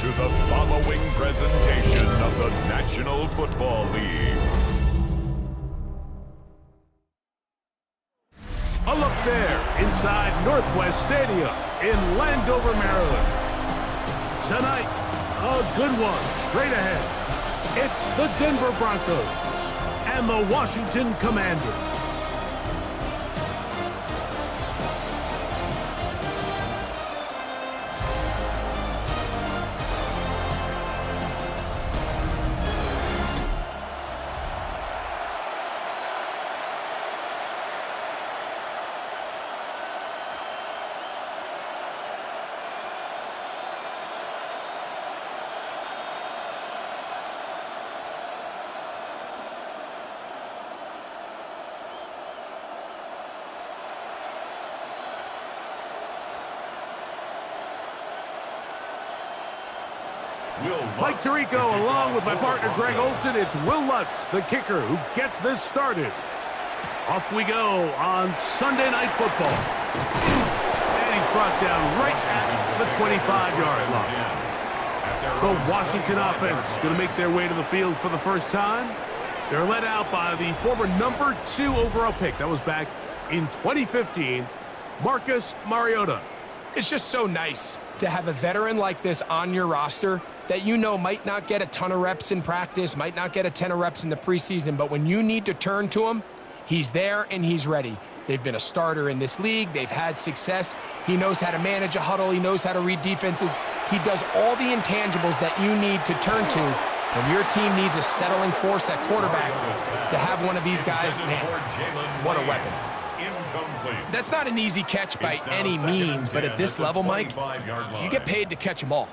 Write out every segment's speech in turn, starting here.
to the following presentation of the National Football League. A look there inside Northwest Stadium in Landover, Maryland. Tonight, a good one straight ahead. It's the Denver Broncos and the Washington Commanders. Mike Tirico, along with my partner Greg Olson. It's Will Lutz, the kicker, who gets this started. Off we go on Sunday Night Football. And he's brought down right at the 25-yard line. The Washington offense going to make their way to the field for the first time. They're led out by the former number 2 overall pick. That was back in 2015, Marcus Mariota. It's just so nice to have a veteran like this on your roster that you know might not get a ton of reps in practice, might not get a ton of reps in the preseason, but when you need to turn to him, he's there and he's ready. They've been a starter in this league. They've had success. He knows how to manage a huddle. He knows how to read defenses. He does all the intangibles that you need to turn to when your team needs a settling force at quarterback. To have one of these guys, man, what a weapon. That's not an easy catch by any means, but at this level, Mike, you get paid to catch them all.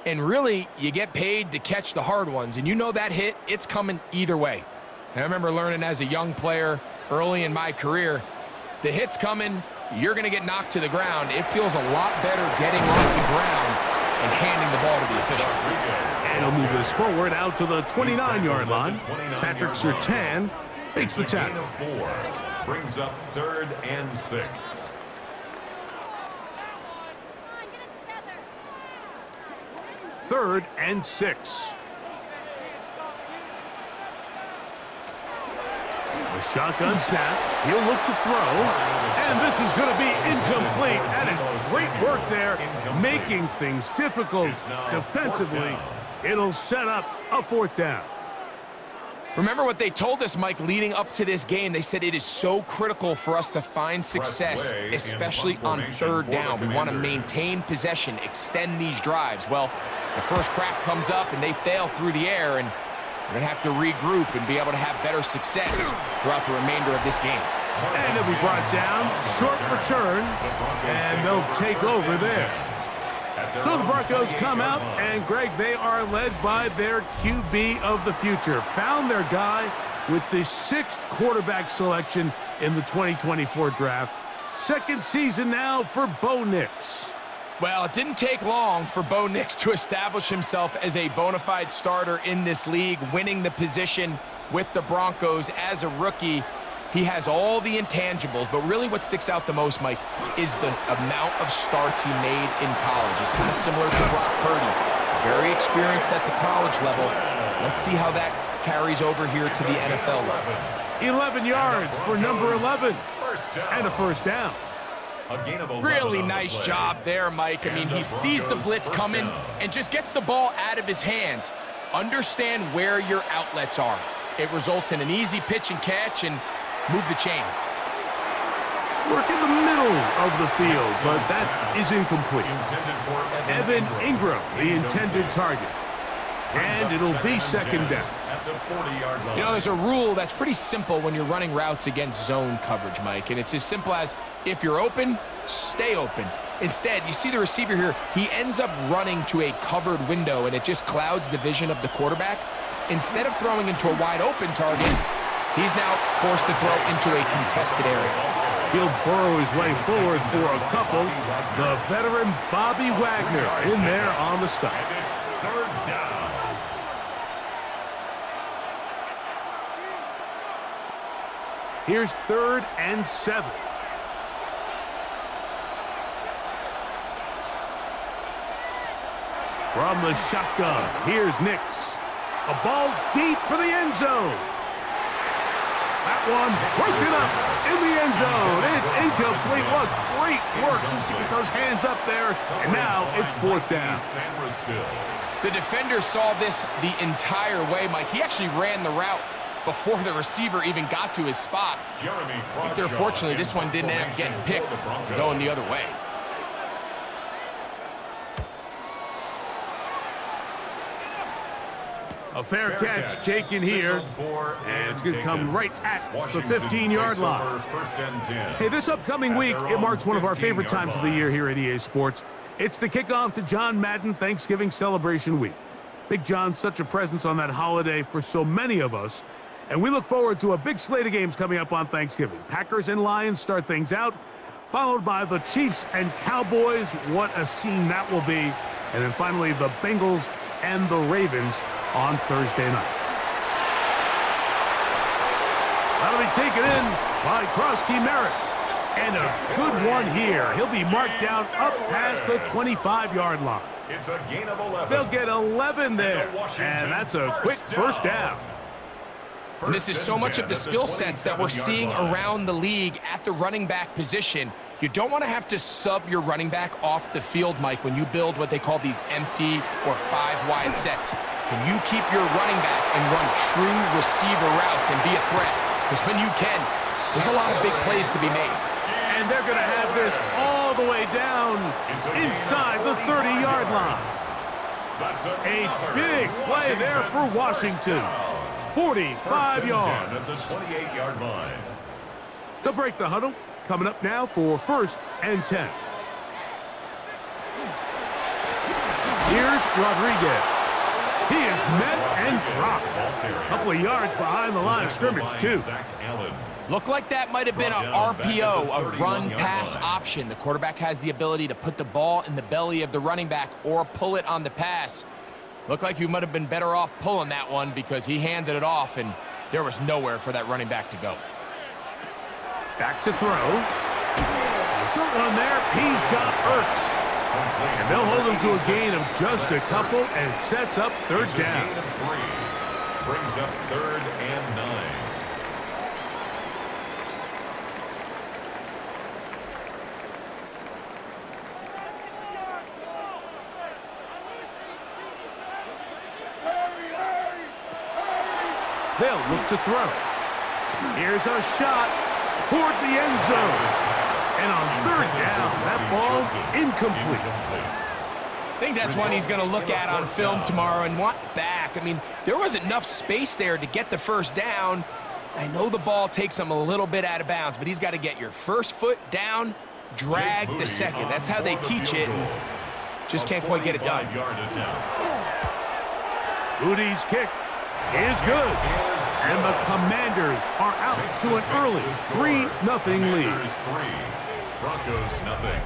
And really, you get paid to catch the hard ones. And you know that hit, it's coming either way. And I remember learning as a young player early in my career, the hit's coming, you're going to get knocked to the ground. It feels a lot better getting off the ground and handing the ball to the official. And he'll move this forward out to the 29-yard line. Patrick Surtain makes the tackle. Brings up 3rd and 6. Third and 6. A shotgun snap. He'll look to throw. And this is going to be incomplete. That is great work there, making things difficult defensively. It'll set up a 4th down. Remember what they told us, Mike, leading up to this game. They said it is so critical for us to find success, especially on 3rd down. We want to maintain possession, extend these drives. Well, the first crack comes up and they fail through the air, and we're going to have to regroup and be able to have better success throughout the remainder of this game. And it'll be brought down, short return, and they'll take over there. So the Broncos come out, and Greg, they are led by their QB of the future. Found their guy with the 6th quarterback selection in the 2024 draft. 2nd season now for Bo Nix. Well, it didn't take long for Bo Nix to establish himself as a bona fide starter in this league, winning the position with the Broncos as a rookie. He has all the intangibles, but really what sticks out the most, Mike, is the amount of starts he made in college. It's kind of similar to Brock Purdy. Very experienced at the college level. Let's see how that carries over here to the NFL level. 11 yards for number 11, and a 1st down. Really nice job there, Mike. I mean, he sees the blitz coming and just gets the ball out of his hands. Understand where your outlets are. It results in an easy pitch and catch and move the chains. Work in the middle of the field, but that is incomplete. Evan Ingram, the intended target. And it'll be 2nd down. You know, there's a rule that's pretty simple when you're running routes against zone coverage, Mike, and it's as simple as if you're open, stay open. Instead, you see the receiver here, he ends up running to a covered window, and it just clouds the vision of the quarterback. Instead of throwing into a wide open target, he's now forced to throw into a contested area. He'll burrow his way forward for a couple. The veteran Bobby Wagner in there on the stop. Here's 3rd and 7. From the shotgun, here's Nix. A ball deep for the end zone. That one broken up in the end zone. It's incomplete. What great work just to get those hands up there. And now it's fourth down. The defender saw this the entire way, Mike. He actually ran the route before the receiver even got to his spot. Fortunately, this one didn't end up getting picked, going the other way. A fair catch taken here, and it's going to come right at the 15-yard line. Hey, this upcoming week, it marks one of our favorite times of the year here at EA Sports. It's the kickoff to John Madden Thanksgiving Celebration Week. Big John's such a presence on that holiday for so many of us, and we look forward to a big slate of games coming up on Thanksgiving. Packers and Lions start things out, followed by the Chiefs and Cowboys. What a scene that will be. And then finally, the Bengals and the Ravens on Thursday night. That'll be taken in by Krosky Merritt. And a good one here. He'll be marked down up past the 25-yard line. It's a gain of 11. They'll get 11 there. And that's a quick first down. And this is so much of the skill sets that we're seeing around the league at the running back position. You don't want to have to sub your running back off the field, Mike, when you build what they call these empty or 5-wide sets. Can you keep your running back and run true receiver routes and be a threat? Because when you can, there's a lot of big plays to be made. And they're going to have this all the way down inside the 30-yard line. A big play there for Washington. 45 yards. At the 28-yard line. They'll break the huddle. Coming up now for 1st and 10. Here's Rodriguez. He is met and dropped. A couple of yards behind the line of scrimmage, too. Looked like that might have been an RPO, a run-pass option. The quarterback has the ability to put the ball in the belly of the running back or pull it on the pass. Looked like you might have been better off pulling that one because he handed it off, and there was nowhere for that running back to go. Back to throw. Short one there. He's got Ertz. And they'll hold him to a gain of just a couple and sets up third down. Brings up 3rd and 9. They'll look to throw. Here's a shot toward the end zone. And on 3rd down, that ball's incomplete. I think that's one he's going to look at on film tomorrow and want back. I mean, there was enough space there to get the first down. I know the ball takes him a little bit out of bounds, but he's got to get your first foot down, drag the second. That's how they teach it. Just can't quite get it done. Moody's kick is good. And the Commanders are out to an early 3-0 lead. Broncos nothing.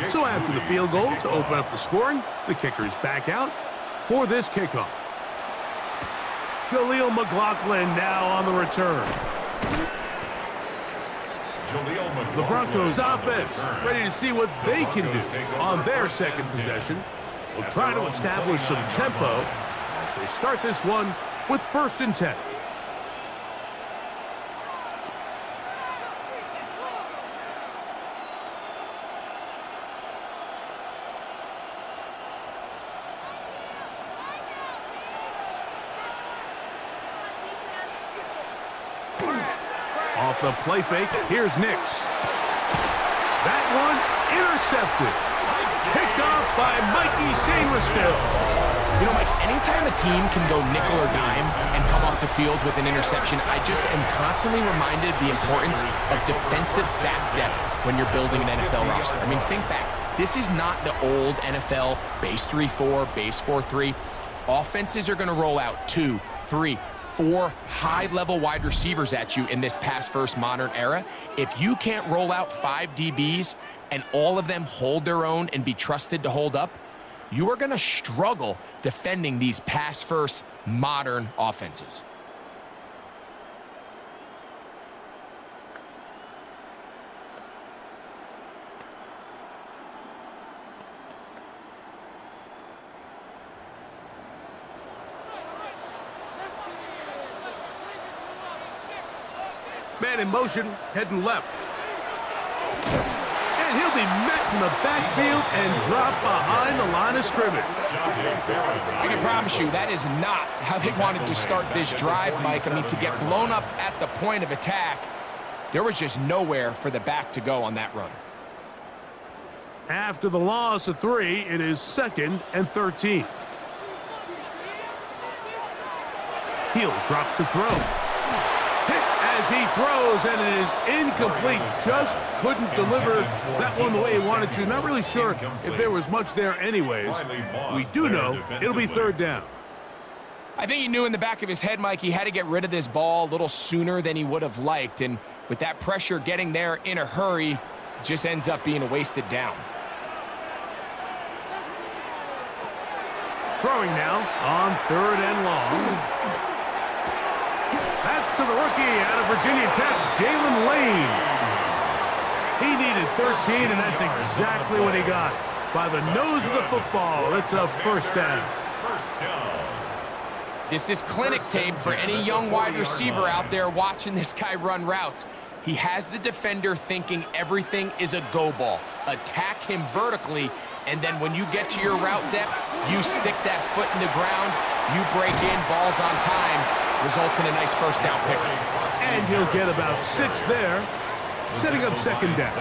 So after the field goal to open up the scoring, the kicker's back out for this kickoff. Jaleel McLaughlin now on the return. The Broncos offense ready to see what they can do on their second possession. Will try to establish some tempo as they start this one with 1st and 10. Off the play fake, here's Nix. That one intercepted. Picked off by Mikey Sainristil. You know, Mike, anytime a team can go nickel or dime and come off the field with an interception, I just am constantly reminded of the importance of defensive back depth when you're building an NFL roster. I mean, think back. This is not the old NFL base 3-4, base 4-3. Offenses are going to roll out 2, 3, 4 high-level wide receivers at you in this pass-first modern era. If you can't roll out 5 DBs and all of them hold their own and be trusted to hold up, you are going to struggle defending these pass-first modern offenses. Man in motion, heading left. And he'll be met in the backfield and dropped behind the line of scrimmage. I can promise you that is not how they wanted to start this drive, Mike. I mean, to get blown up at the point of attack, there was just nowhere for the back to go on that run. After the loss of 3, it is 2nd and 13. He'll drop to throw. As he throws, and it is incomplete. Just couldn't deliver that one the way he wanted to. Not really sure if there was much there anyways. We do know it'll be 3rd down. I think he knew in the back of his head, Mike, he had to get rid of this ball a little sooner than he would have liked. And with that pressure getting there in a hurry, it just ends up being a wasted down. Throwing now on 3rd and long. That's to the rookie out of Virginia Tech, Jalen Lane. He needed 13, and that's exactly what he got. By the nose of the football, it's a 1st down. This is clinic tape for any young wide receiver out there watching this guy run routes. He has the defender thinking everything is a go ball. Attack him vertically, and then when you get to your route depth, you stick that foot in the ground, you break in, balls on time. Results in a nice 1st down pick. And he'll get about 6 there, setting up 2nd down.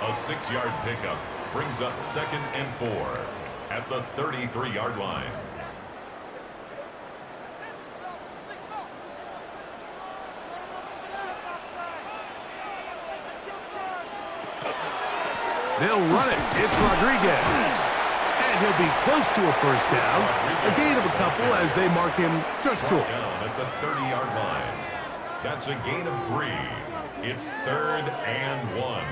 A 6-yard pickup brings up 2nd and 4 at the 33-yard line. They'll run it. It's Rodriguez. And he'll be close to a 1st down. A gain of a couple as they mark him just short. Down at the 30-yard line. That's a gain of 3. It's 3rd and 1.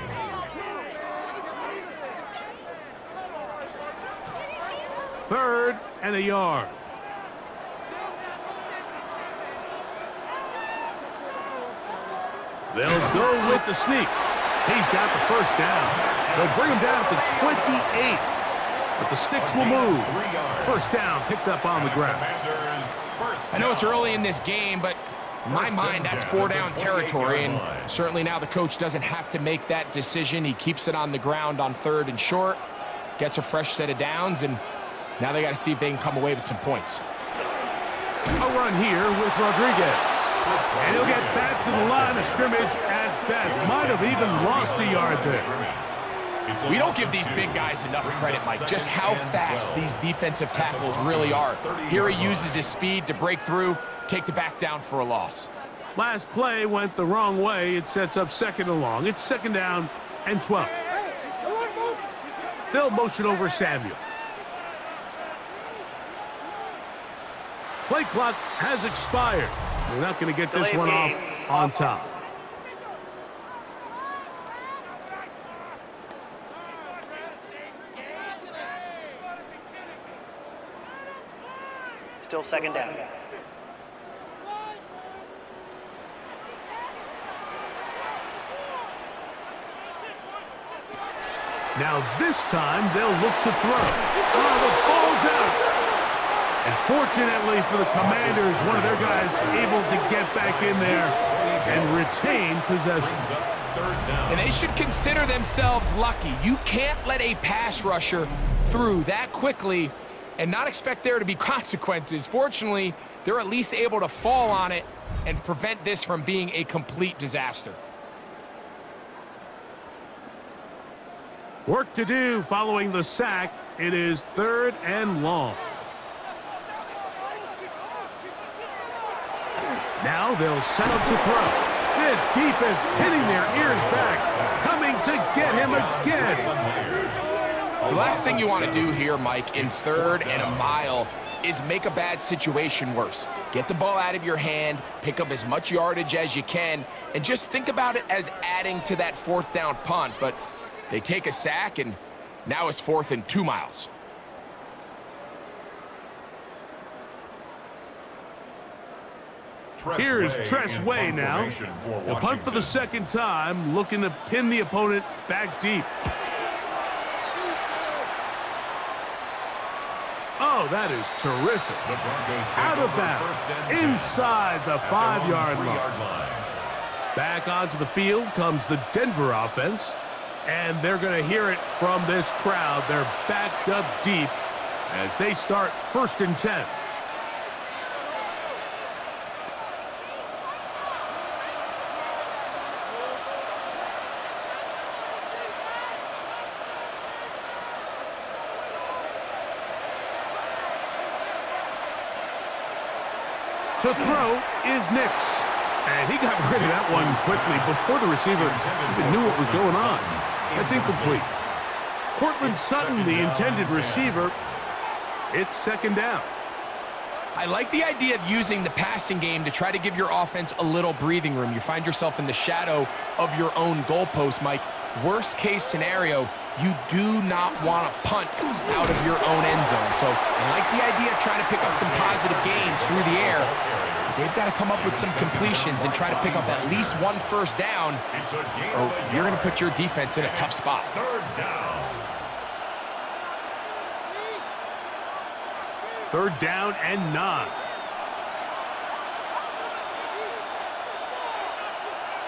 Third and a yard. They'll go with the sneak. He's got the 1st down. They'll bring him down to 28. But the sticks will move. 1st down picked up on the ground. I know it's early in this game, but in my mind, that's 4 down territory. And certainly now the coach doesn't have to make that decision. He keeps it on the ground on 3rd and short, gets a fresh set of downs, and now they got to see if they can come away with some points. A run here with Rodriguez. And he'll get back to the line of scrimmage at best. Might have even lost a yard there. We don't give these big guys enough credit, Mike, just how fast these defensive tackles really are. Here he uses his speed to break through, take the back down for a loss. Last play went the wrong way. It sets up 2nd and long. It's 2nd down and 12. They'll motion over Samuel. Play clock has expired. They're not going to get this one off on top. Still 2nd down. Now this time they'll look to throw. Oh, the ball's out. And fortunately for the Commanders, one of their guys able to get back in there and retain possession. And they should consider themselves lucky. You can't let a pass rusher through that quickly and not expect there to be consequences. Fortunately, they're at least able to fall on it and prevent this from being a complete disaster. Work to do following the sack. It is 3rd and long. Now they'll set up to throw. This defense pinning their ears back, coming to get him again. The last thing you want to do here, Mike, in 3rd and a mile, is make a bad situation worse. Get the ball out of your hand, pick up as much yardage as you can, and just think about it as adding to that 4th down punt. But they take a sack, and now it's 4th and 2 miles. Here's Tress Way now. He'll punt for the 2nd time, looking to pin the opponent back deep. Oh, that is terrific. Out of bounds, inside the 5-yard line. Back onto the field comes the Denver offense, and they're going to hear it from this crowd. They're backed up deep as they start 1st and 10. To throw is Nix. And he got rid of that one quickly before the receiver even knew what was going on. That's incomplete. Cortland Sutton, the intended receiver. It's 2nd down. I like the idea of using the passing game to try to give your offense a little breathing room. You find yourself in the shadow of your own goalpost, Mike. Worst case scenario, you do not want to punt out of your own end zone. So I like the idea of trying to pick up some positive gains through the air. They've got to come up with some completions and try to pick up at least 1 1st down, or you're going to put your defense in a tough spot. 3rd down and 9.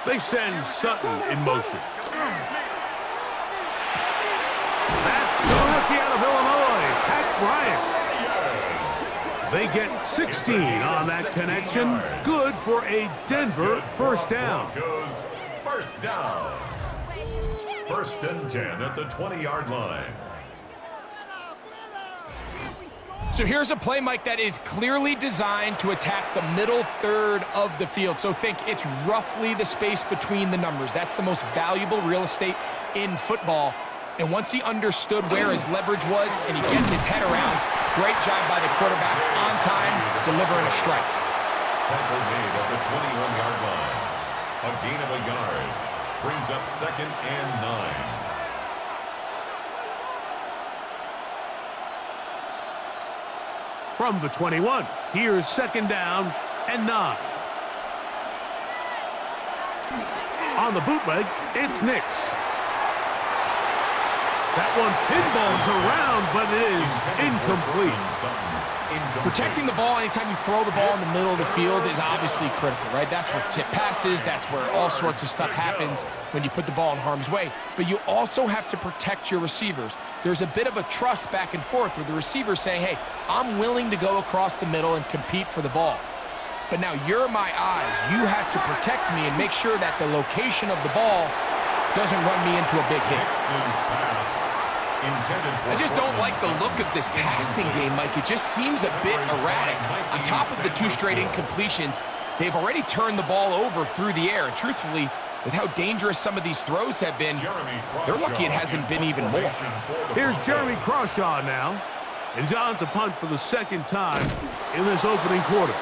They send Sutton in motion. That's the rookie out of Illinois, Pat Bryant. They get 16 on that connection. Good for a Denver 1st down. Broncos 1st down. 1st and 10 at the 20-yard line. So here's a play, Mike, that is clearly designed to attack the middle 3rd of the field. So think it's roughly the space between the numbers. That's the most valuable real estate in football. And once he understood where his leverage was and he gets his head around, great job by the quarterback on time, delivering a strike. Tackle made at the 21-yard line. A gain of a yard. Brings up 2nd and 9. From the 21, here's 2nd down and 9. On the bootleg, it's Nix. That one pinballs around, but it is incomplete. Protecting the ball anytime you throw the ball in the middle of the field is obviously critical, right? That's where tip passes, that's where all sorts of stuff happens when you put the ball in harm's way. But you also have to protect your receivers. There's a bit of a trust back and forth with the receivers saying, hey, I'm willing to go across the middle and compete for the ball. But now you're my eyes. You have to protect me and make sure that the location of the ball doesn't run me into a big hit. I just don't like the look of this passing game, Mike. It just seems a bit erratic. On top of the 2 straight incompletions, they've already turned the ball over through the air. And truthfully, with how dangerous some of these throws have been, they're lucky it hasn't been even more. Here's Jeremy Crawshaw now. And he's on to punt for the 2nd time in this opening quarter.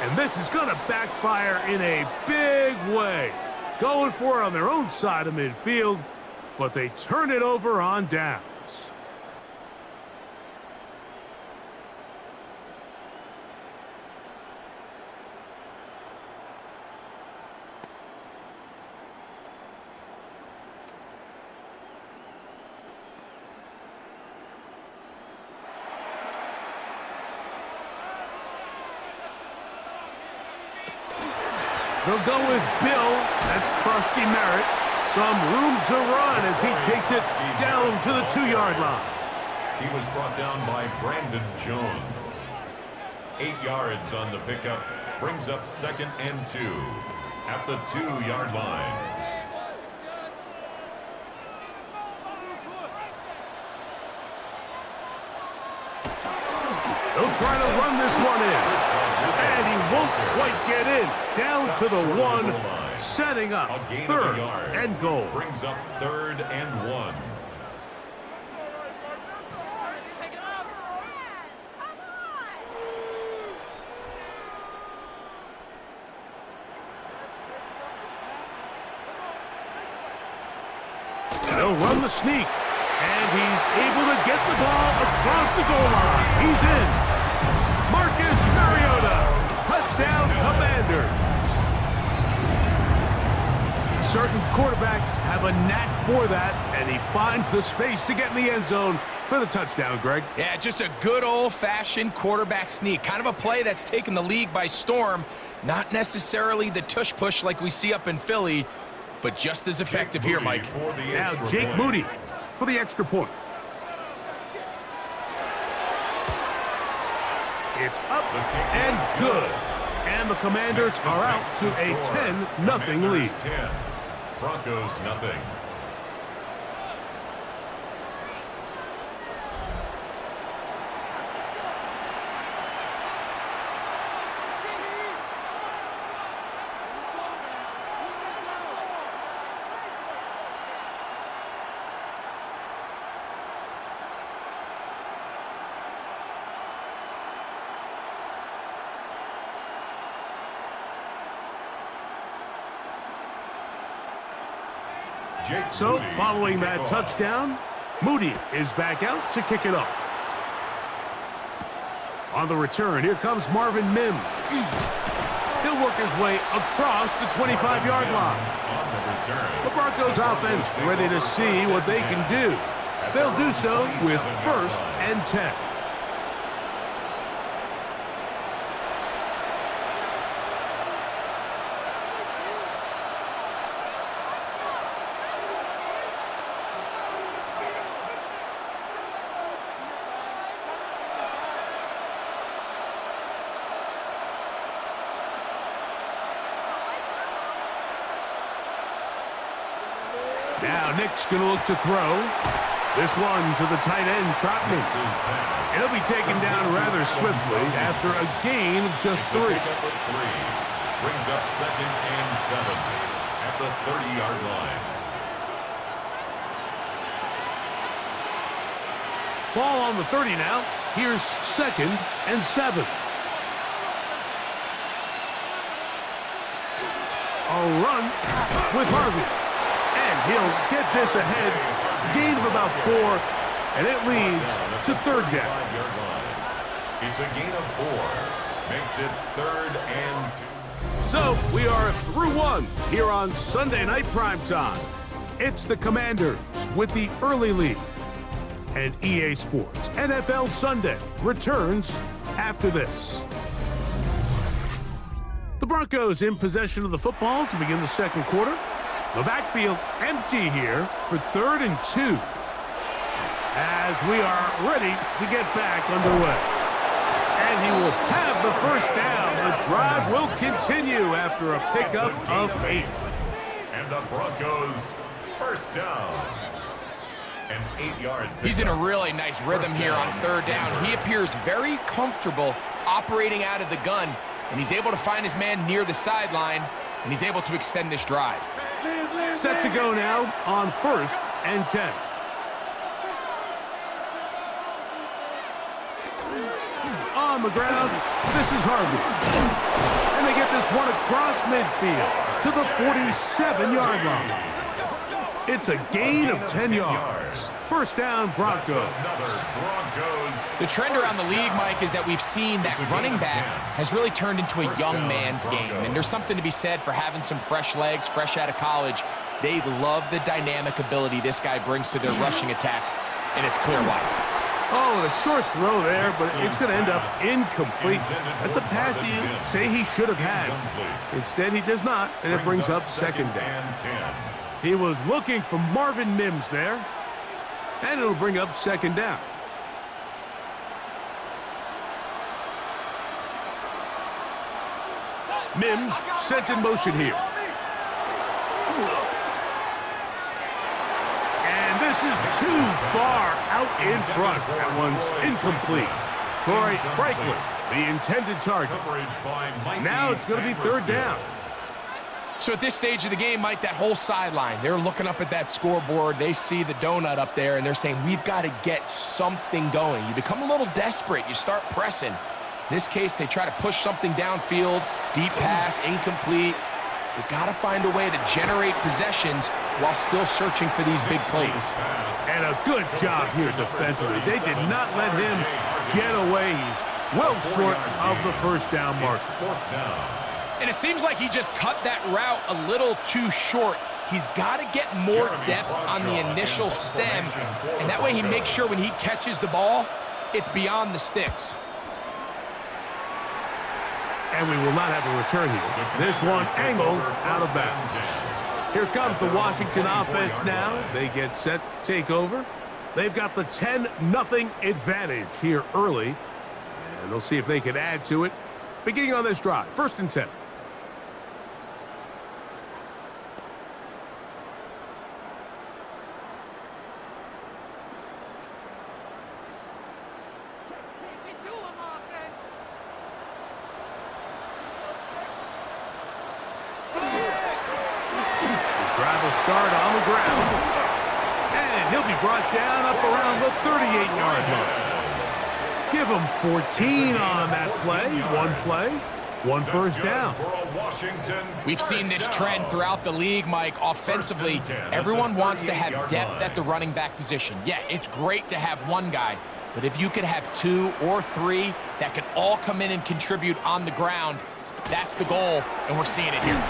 And this is going to backfire in a big way. Going for it on their own side of midfield, but they turn it over on downs. They'll go with Bill. That's Krusky Merritt. Some room to run as he takes it down to the 2-yard line. He was brought down by Brandon Jones. 8 yards on the pickup. Brings up 2nd and 2 at the 2-yard line. They'll try to run this one in. And he won't quite get in. Down to the 1, setting up 3rd and goal. Brings up 3rd and 1. They'll run the sneak. And he's able to get the ball across the goal line. He's in. Marcus Mariota. Touchdown, Commanders. Certain quarterbacks have a knack for that, and he finds the space to get in the end zone for the touchdown, Greg. Yeah, just a good old-fashioned quarterback sneak. Kind of a play that's taken the league by storm. Not necessarily the tush-push like we see up in Philly, but just as effective here, Mike. Now Jake Moody for the extra point. It's up and good. And the Commanders are out to a 10-0 lead. 10, Broncos nothing. So, following that touchdown, Moody is back out to kick it off. On the return, here comes Marvin Mims. He'll work his way across the 25-yard line. The Broncos offense ready to see what they can do. They'll do so with 1st and 10. Now Nick's going to look to throw. This one to the tight end, Trotman. He'll be taken down rather swiftly after a gain of just 3. Brings up 2nd and 7 at the 30-yard line. Ball on the 30 now. Here's 2nd and 7. A run with Harvey. And he'll get this ahead. Gain of about 4, and it leads to 3rd down. It's a gain of 4. Makes it 3rd and 2. So we are through 1 here on Sunday Night Primetime. It's the Commanders with the early lead. And EA Sports NFL Sunday returns after this. The Broncos in possession of the football to begin the second quarter. The backfield empty here for 3rd and 2 as we are ready to get back underway. And he will have the 1st down. The drive will continue after a pickup of 8. And the Broncos 1st down. An 8-yard pickup. He's in a really nice rhythm here on 3rd down. He appears very comfortable operating out of the gun, and he's able to find his man near the sideline, and he's able to extend this drive. Set to go now on 1st and 10. On the ground, this is Harvey. And they get this one across midfield to the 47-yard line. It's a gain of 10 yards. 1st down, Broncos. The trend around the league, Mike, is that we've seen that running back has really turned into a young man's game. And there's something to be said for having some fresh legs, fresh out of college. They love the dynamic ability this guy brings to their rushing attack, and it's clear why. Oh, the short throw there, but it's going to end up incomplete. That's a pass you say he should have had. Instead, he does not, and it brings up 2nd down. He was looking for Marvin Mims there, and it'll bring up 2nd down. Mims sent in motion here. And this is too far out in front. That one's incomplete. Troy Franklin, the intended target. Now it's going to be 3rd down. So at this stage of the game, Mike, that whole sideline, they're looking up at that scoreboard. They see the donut up there, and they're saying, we've got to get something going. You become a little desperate. You start pressing. In this case, they try to push something downfield. Deep pass, incomplete. They've got to find a way to generate possessions while still searching for these big plays. And a good job here defensively. They did not let him get away. He's well short of the first down mark. And it seems like he just cut that route a little too short. He's got to get more depth on the initial stem, and that way he makes sure when he catches the ball, it's beyond the sticks. And we will not have a return here. This one angled out of bounds. Here comes the Washington offense now. They get set to take over. They've got the 10-0 advantage here early. And they'll see if they can add to it. Beginning on this drive, 1st and 10. Start on the ground. And he'll be brought down up around the 38-yard line. Give him 14 on that play, one first down. We've seen this trend throughout the league, Mike. Offensively, everyone wants to have depth at the running back position. Yeah, it's great to have one guy, but if you could have 2 or 3 that could all come in and contribute on the ground, that's the goal, and we're seeing it here.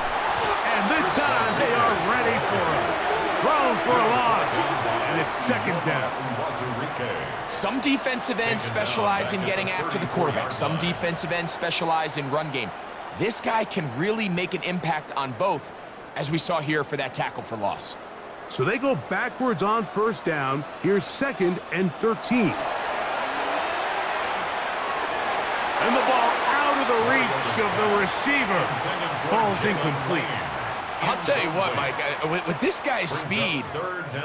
And this time they are ready for it. Thrown for a loss, and it's 2nd down. Some defensive ends specialize in getting after the quarterback. Some defensive ends specialize in run game. This guy can really make an impact on both, as we saw here for that tackle for loss. So they go backwards on 1st down. Here's 2nd and 13. And the ball out of the reach of the receiver. Falls incomplete. I'll tell you what, Mike, with this guy's speed,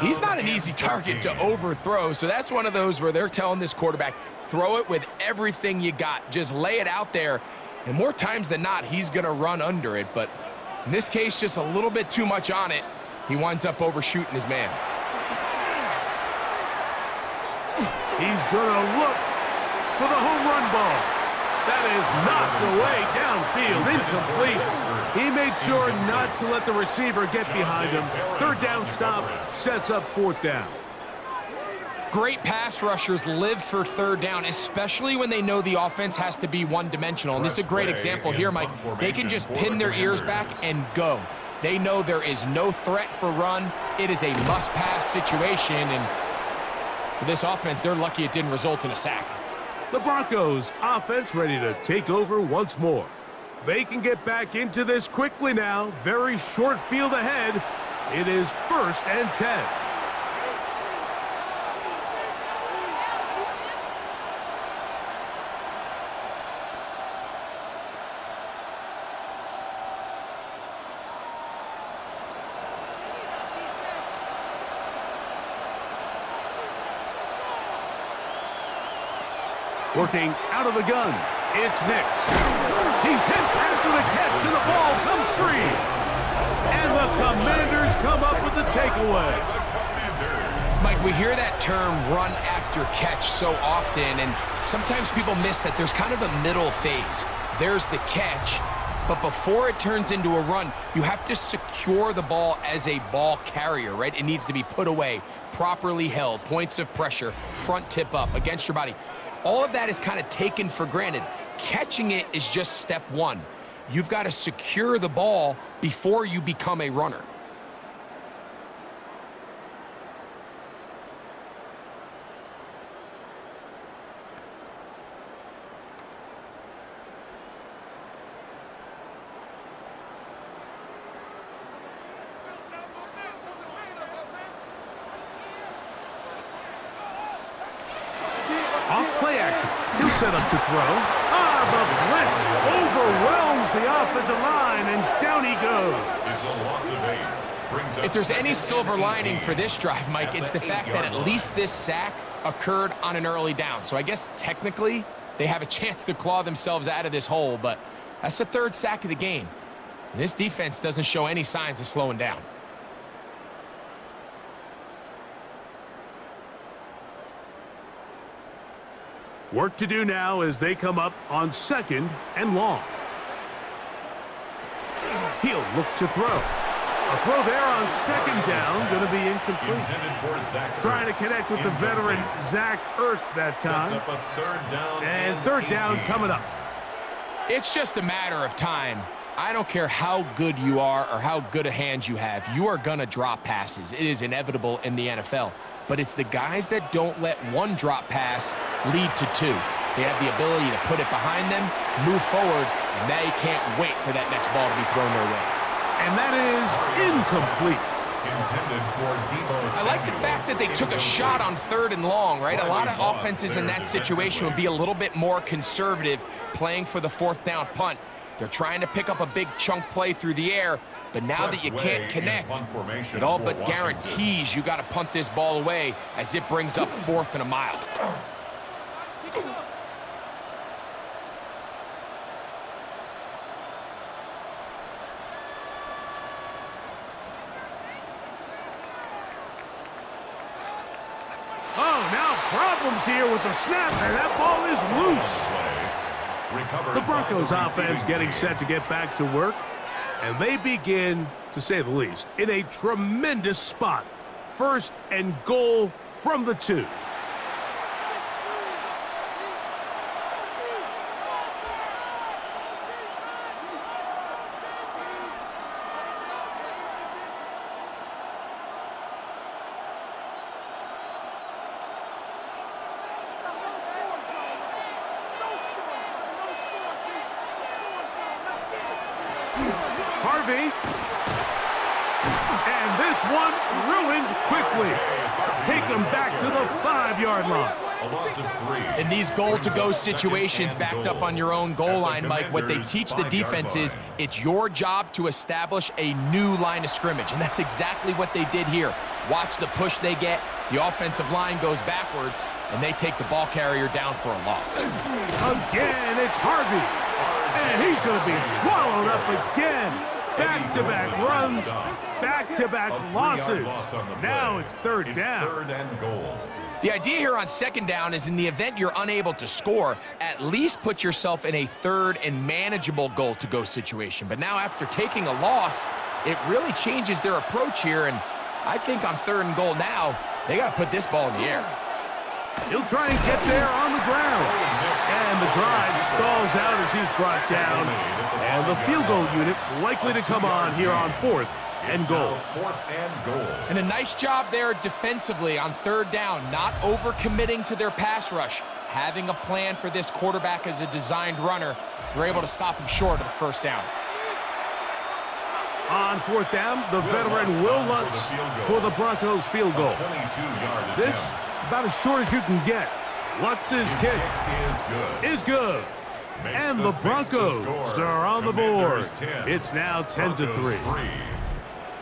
he's not an easy target to overthrow. So that's one of those where they're telling this quarterback, throw it with everything you got. Just lay it out there. And more times than not, he's going to run under it. But in this case, just a little bit too much on it. He winds up overshooting his man. He's going to look for the home run ball. That is knocked away downfield, incomplete. He made sure not to let the receiver get behind him. 3rd down stop sets up 4th down. Great pass rushers live for 3rd down, especially when they know the offense has to be one-dimensional. And this is a great example here, Mike. They can just pin their ears back and go. They know there is no threat for run. It is a must-pass situation, and for this offense, they're lucky it didn't result in a sack. The Broncos offense ready to take over once more. They can get back into this quickly now. Very short field ahead. It is 1st and 10. Working out of the gun, it's Nix. He's hit after the catch, and the ball comes free. And the Commanders come up with the takeaway. Mike, we hear that term run after catch so often, and sometimes people miss that there's kind of a middle phase. There's the catch, but before it turns into a run, you have to secure the ball as a ball carrier, right? It needs to be put away, properly held, points of pressure, front tip up against your body. All of that is kind of taken for granted. Catching it is just step one. You've got to secure the ball before you become a runner. Off play action. He'll set up to throw. The blitz overwhelms the offensive line, and down he goes. If there's any silver lining for this drive, Mike, it's the fact that at least this sack occurred on an early down. So I guess technically they have a chance to claw themselves out of this hole, but that's the 3rd sack of the game. And this defense doesn't show any signs of slowing down. Work to do now as they come up on 2nd and long. He'll look to throw. A throw there on second down, going to be incomplete. Intended for Zach Trying to Ertz. connect with the veteran Zach Ertz that Sets time. up a third down And third down 18. coming up. It's just a matter of time. I don't care how good you are or how good a hand you have. You are going to drop passes. It is inevitable in the NFL. But it's the guys that don't let one drop pass lead to two. They have the ability to put it behind them, move forward, and they can't wait for that next ball to be thrown their way. And that is incomplete. Intended for Debo I like the Samuel. fact that they took a shot on third and long, right? A lot of offenses in that situation would be a little bit more conservative playing for the fourth down punt. They're trying to pick up a big chunk play through the air, but now that you can't connect, it all but guarantees you got to punt this ball away as it brings up 4th and a mile. Oh, now problems here with the snap, and that ball is loose. The Broncos offense getting set to get back to work, and they begin, to say the least, in a tremendous spot. 1st and goal from the 2. Harvey. And this one ruined quickly. Take them back to the 5-yard line. A loss of 3. In these goal-to-go situations backed up on your own goal line, Mike, what they teach the defense is it's your job to establish a new line of scrimmage, and that's exactly what they did here. Watch the push they get. The offensive line goes backwards, and they take the ball carrier down for a loss. Again, it's Harvey. And he's going to be swallowed up again. Back-to-back runs, back-to-back losses. Now it's third down. 3rd and goal. The idea here on 2nd down is in the event you're unable to score, at least put yourself in a 3rd and manageable goal-to-go situation. But now after taking a loss, it really changes their approach here, and I think on 3rd and goal now, they got to put this ball in the air. He'll try and get there on the ground. And the drive stalls out as he's brought down. And the field goal unit likely to come on here on 4th and goal. 4th and goal. And a nice job there defensively on 3rd down, not overcommitting to their pass rush. Having a plan for this quarterback as a designed runner, they're able to stop him short of the 1st down. On 4th down, the veteran Will Lutz for the Broncos field goal. 22-yard This attempt. about as short as you can get. Lutz's kick is good. And the Broncos are on the board. It's now 10-3.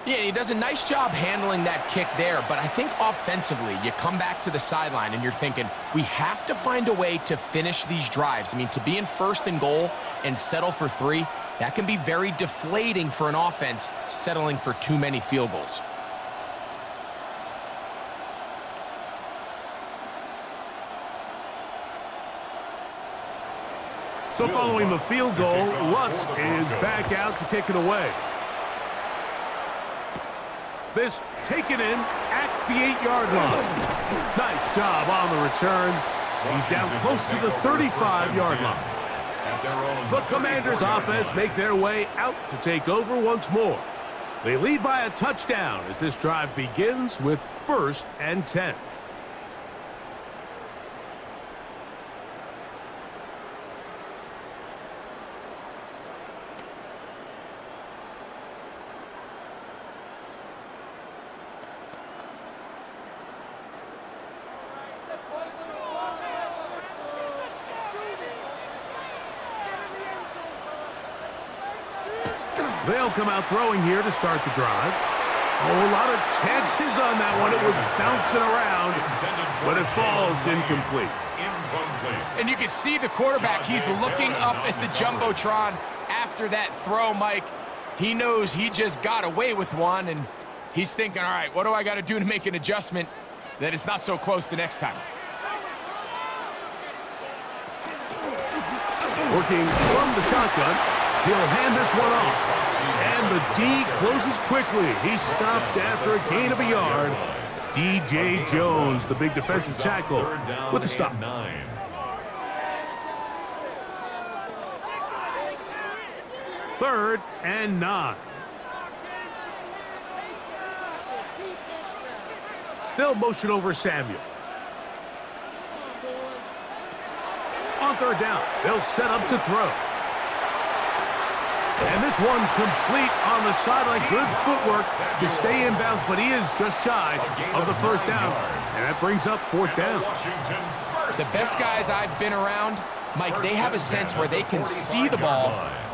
Yeah, he does a nice job handling that kick there, but I think offensively, you come back to the sideline and you're thinking, we have to find a way to finish these drives. I mean, to be in 1st and goal and settle for 3, that can be very deflating for an offense settling for too many field goals. So following the field goal, Lutz is back out to kick it away. This taken in at the 8-yard line. Nice job on the return. He's down close to the 35-yard line. The Commanders' offense make their way out to take over once more. They lead by a touchdown as this drive begins with 1st and 10. They'll come out throwing here to start the drive. Oh, a lot of chances on that one. It was bouncing around, but it falls incomplete. And you can see the quarterback. He's looking up at the Jumbotron after that throw, Mike. He knows he just got away with one, and he's thinking, all right, what do I got to do to make an adjustment that it's not so close the next time? Working from the shotgun, he'll hand this one off. And the D closes quickly. He stopped after a gain of a yard. D.J. Jones, the big defensive tackle, with a stop. 9. Third and 9. They'll motion over Samuel. On third down, they'll set up to throw. And this one complete on the sideline. Good footwork to stay in bounds, but he is just shy of the first down. And that brings up fourth down. The best guys I've been around, Mike, they have a sense where they can see the ball,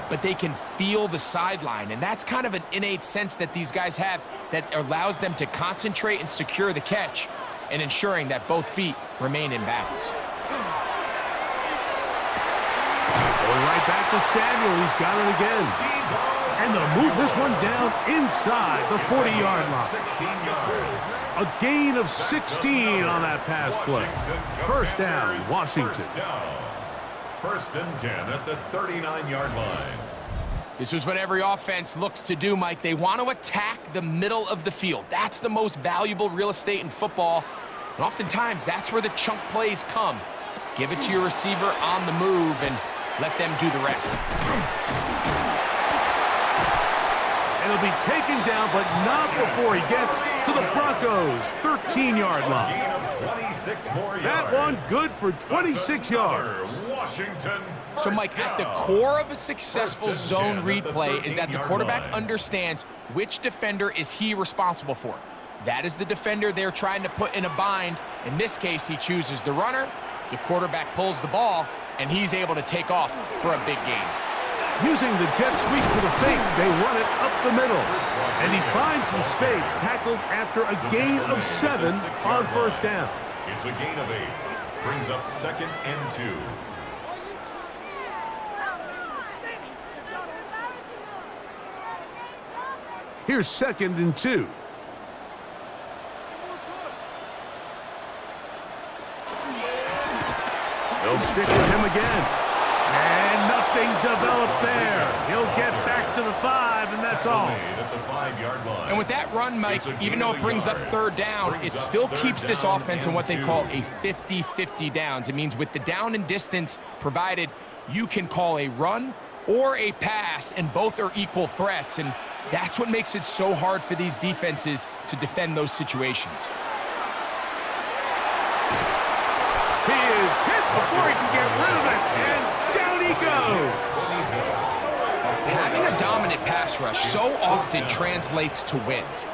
but they can feel the sideline. And that's kind of an innate sense that these guys have that allows them to concentrate and secure the catch and ensuring that both feet remain in bounds. Going right back to Samuel. He's got it again. And they'll move this one down inside the 40-yard line. 16 yards. A gain of 16 on that pass play. First down, Washington. First and 10 at the 39-yard line. This is what every offense looks to do, Mike. They want to attack the middle of the field. That's the most valuable real estate in football. And oftentimes, that's where the chunk plays come. Give it to your receiver on the move and let them do the rest. And he'll be taken down, but not before he gets to the Broncos' 13-yard line. Gain of 26 more yards. That one good for 26 yards. Washington. So, Mike, at the core of a successful zone read play is that the quarterback understands which defender is he responsible for. That is the defender they're trying to put in a bind. In this case, he chooses the runner. The quarterback pulls the ball, and he's able to take off for a big gain. Using the jet sweep for the fake, they run it up the middle. And he finds some space, tackled after a gain of 7 on first down. It's a gain of 8. Brings up second and 2. Here's second and 2. They'll stick with him again. And nothing developed there. He'll get back to the 5, and that's all. At the 5-yard line. And with that run, Mike, even though it brings up third down, it still keeps this offense in what they call a 50-50 downs. It means with the down and distance provided, you can call a run or a pass, and both are equal threats. And that's what makes it so hard for these defenses to defend those situations. He is hit before he can get rid of it, and down he goes. Having a dominant pass rush so often translates to wins.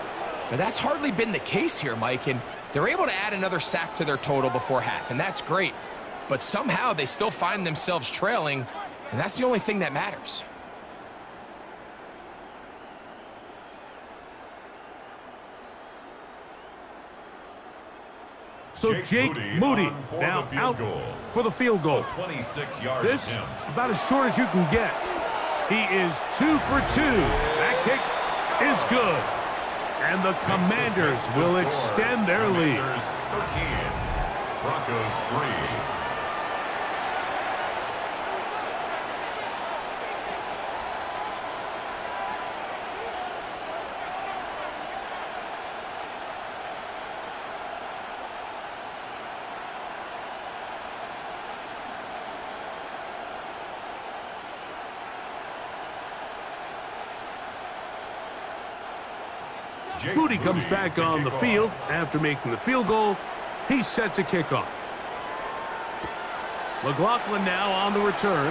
But that's hardly been the case here, Mike, and they're able to add another sack to their total before half, and that's great. But somehow they still find themselves trailing, and that's the only thing that matters. So Jake Moody now out for the field goal. 26-yard This attempt. about as short as you can get. He is 2 for 2. That kick is good. And the Commanders will extend their lead. Commanders 13. Broncos 3. Moody comes back on the field after making the field goal. He's set to kick off. McLaughlin now on the return.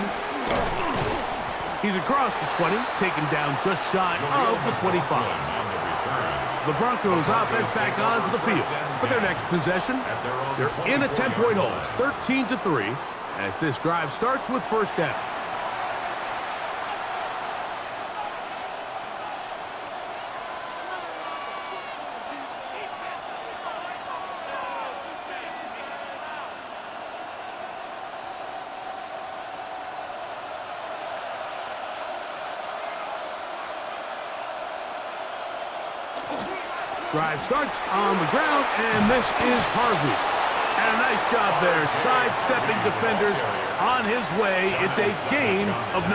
He's across the 20, taken down just shy of the 25. The Broncos offense back onto the field for their next possession. They're in a 10-point hole. It's 13-3 as this drive starts with first down. Drive starts on the ground, and this is Harvey. And a nice job there, sidestepping defenders on his way. It's a gain of 9.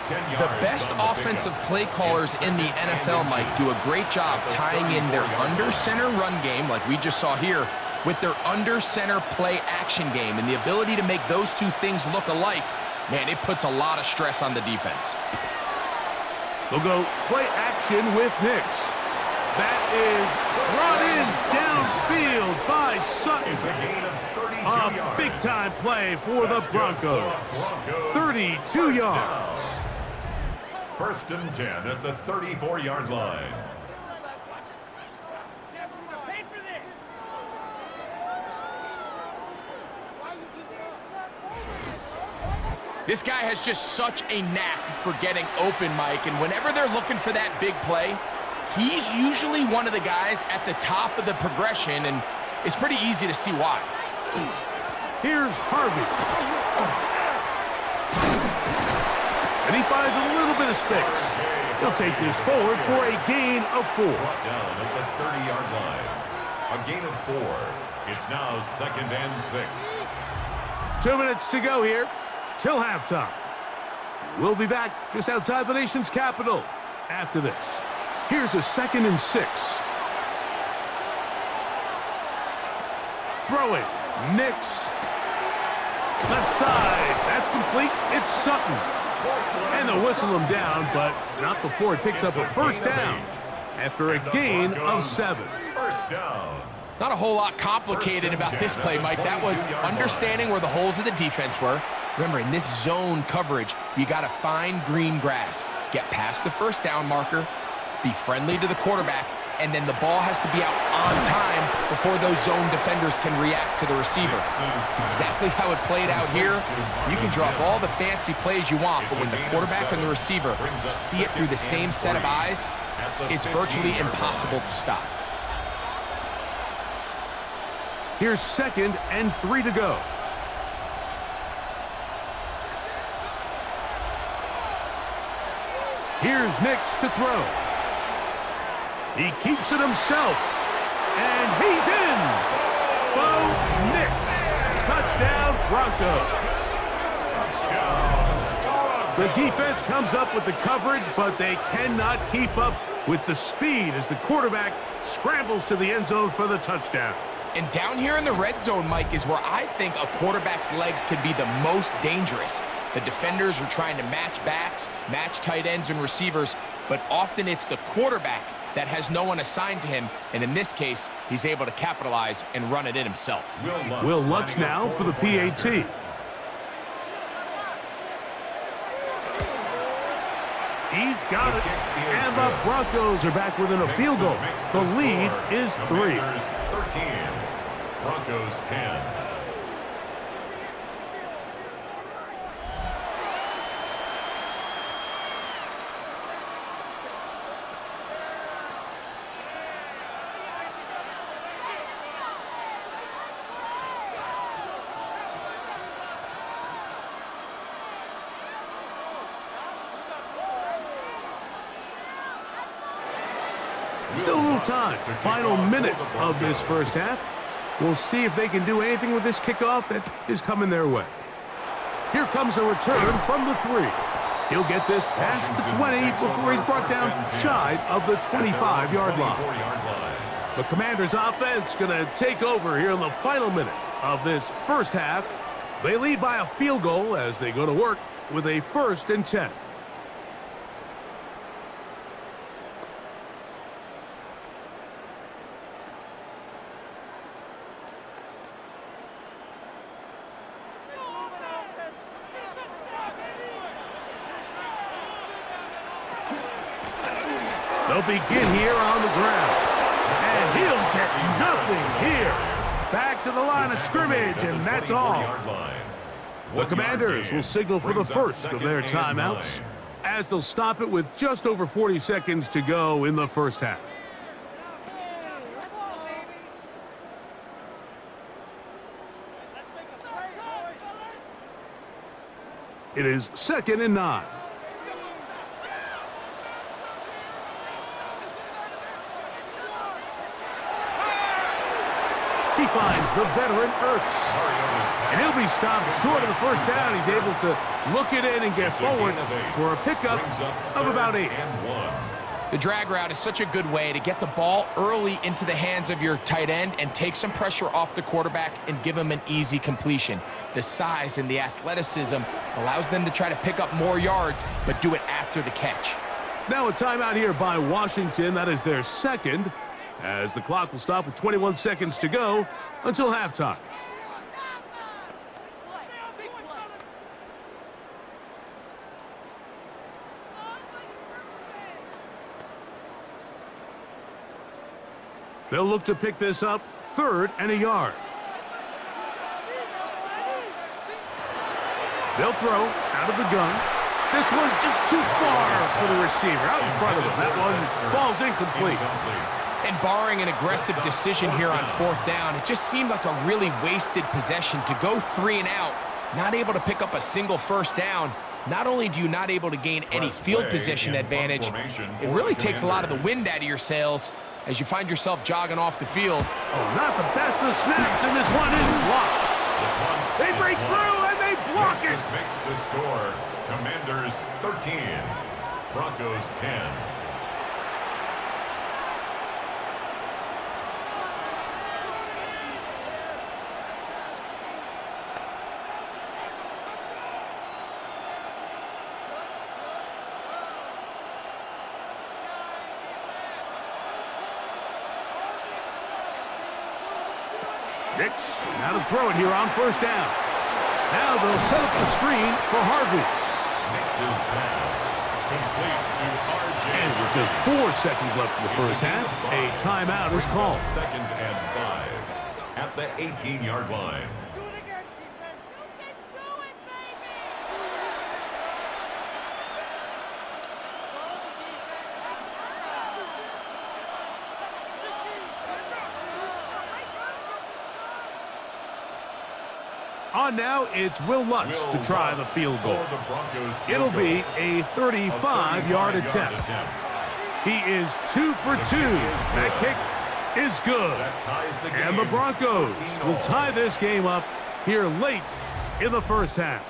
The best offensive play callers in the NFL, Mike, do a great job tying in their under-center run game, like we just saw here, with their under-center play action game. And the ability to make those two things look alike, man, it puts a lot of stress on the defense. They'll go play action with Nix. That is brought in downfield by Sutton. It's a gain of 32 yards. Big-time play for the Broncos. 32 yards. First and 10 at the 34-yard line. This guy has just such a knack for getting open, Mike, and whenever they're looking for that big play, he's usually one of the guys at the top of the progression, and it's pretty easy to see why. Here's Harvey. And he finds a little bit of space. He'll take this forward for a gain of 4. Brought down at the 30-yard line. A gain of 4. It's now 2nd and 6. 2 minutes to go here till halftime. We'll be back just outside the nation's capital after this. Here's a 2nd and 6. Throwing. Nix. Left side. That's complete. It's Sutton. And they'll whistle him down, but not before he picks up a first down after a gain of 7. First down. Not a whole lot complicated about this play, Mike. That was understanding where the holes of the defense were. Remember, in this zone coverage, you got to find green grass. Get past the first down marker, be friendly to the quarterback, and then the ball has to be out on time before those zone defenders can react to the receiver. It's exactly how it played out here. You can draw up all the fancy plays you want, but when the quarterback and the receiver see it through the same set of eyes, it's virtually impossible to stop. Here's 2nd and 3 to go. Here's Nix to throw. He keeps it himself. And he's in. Bo Nix. Touchdown, Broncos. The defense comes up with the coverage, but they cannot keep up with the speed as the quarterback scrambles to the end zone for the touchdown. And down here in the red zone, Mike, is where I think a quarterback's legs can be the most dangerous. The defenders are trying to match backs, match tight ends and receivers, but often it's the quarterback that has no one assigned to him, and in this case, he's able to capitalize and run it in himself. Will Lutz now for the PAT. He's got it, and the Broncos are back within a field goal. The lead is 3. 13. Broncos 10. Still a little time. Final minute of this first half. We'll see if they can do anything with this kickoff that is coming their way. Here comes a return from the 3. He'll get this past the 20 before he's brought down shy of the 25-yard line. The Commanders' offense going to take over here in the final minute of this first half. They lead by a field goal as they go to work with a 1st and 10. They'll begin here on the ground. And he'll get nothing here. Back to the line of scrimmage, and that's all. The Commanders will signal for the first of their timeouts as they'll stop it with just over 40 seconds to go in the first half. It is 2nd and 9. He He finds the veteran Ertz. And he'll be stopped short of the first down. He's able to look it in and get forward for a pickup of about 8. The drag route is such a good way to get the ball early into the hands of your tight end and take some pressure off the quarterback and give him an easy completion. The size and the athleticism allows them to try to pick up more yards, but do it after the catch. Now a timeout here by Washington. That is their second, as the clock will stop with 21 seconds to go until halftime. They'll look to pick this up, 3rd and a yard. They'll throw out of the gun. This one just too far for the receiver, out in front of him. That one falls incomplete. And barring an aggressive decision here on 4th down, it just seemed like a really wasted possession to go 3 and out, not able to pick up a single first down. Not only do you not able to gain any field position advantage, it really takes a lot of the wind out of your sails as you find yourself jogging off the field. Oh, not the best of snaps, and this one is blocked. They break through, and they block it. Makes the score. Commanders 13, Broncos 10. Nix, now to throw it here on 1st down. Now they'll set up the screen for Harvey. Nix's pass, complete to RJ. And with just 4 seconds left in the first half, a timeout is called. 2nd and 5 at the 18-yard line. On now, it's Will Lutz to try the field goal. It'll be a 35-yard attempt. He is 2 for 2. That kick is good. And the Broncos will tie this game up here late in the first half.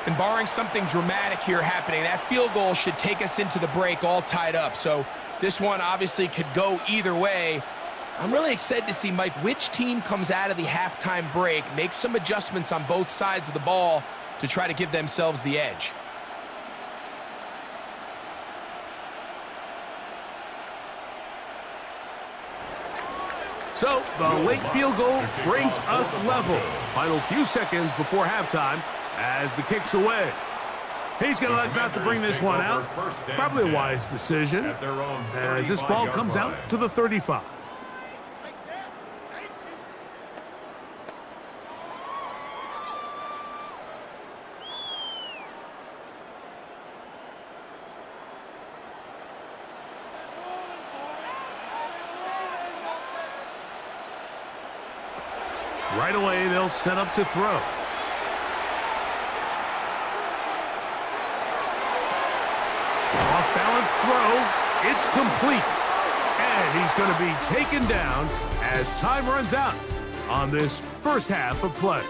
And barring something dramatic here happening, that field goal should take us into the break all tied up. So this one obviously could go either way. I'm really excited to see, Mike, which team comes out of the halftime break, makes some adjustments on both sides of the ball to try to give themselves the edge. So the late field goal brings us level. Final few seconds before halftime as the kick's away. He's going to let that to bring this one out. Probably a wise decision as this ball comes out to the 35. Right away, they'll set up to throw. Off-balance throw. It's complete. And he's going to be taken down as time runs out on this first half of play.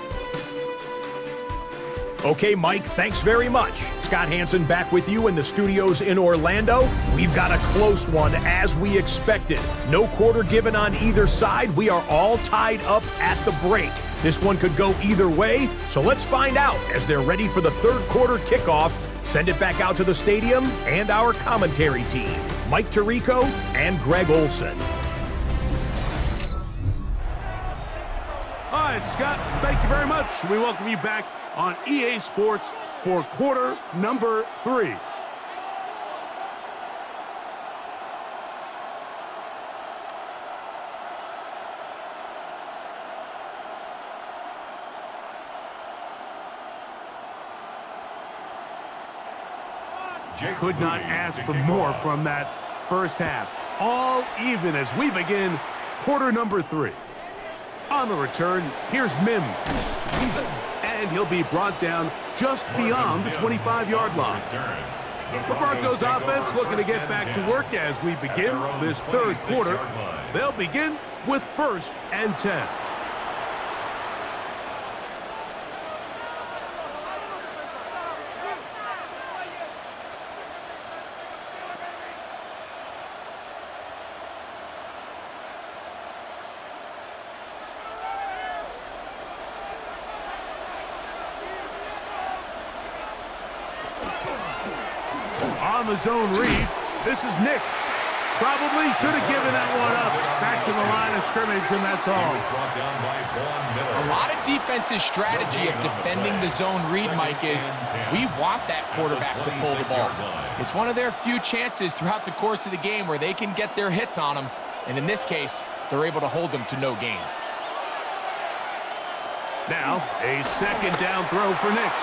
Okay, Mike, thanks very much. Scott Hansen back with you in the studios in Orlando. We've got a close one as we expected. No quarter given on either side. We are all tied up at the break. This one could go either way, so let's find out as they're ready for the third quarter kickoff. Send it back out to the stadium and our commentary team, Mike Tirico and Greg Olson. All right, Scott, thank you very much. We welcome you back on EA Sports for quarter number 3. Could not ask for more from that first half. All even as we begin quarter number 3. On the return, here's Mims. And he'll be brought down just beyond the 25-yard line. The Broncos offense looking to get back to work as we begin this third quarter. They'll begin with 1st and 10. On the zone read, this is Nix. Probably should have given that one up. Back to the line of scrimmage, and that's all. A lot of defense's strategy of defending the zone read, Mike, is we want that quarterback to pull the ball. It's one of their few chances throughout the course of the game where they can get their hits on them, and in this case, they're able to hold them to no gain. Now, a 2nd down throw for Nix.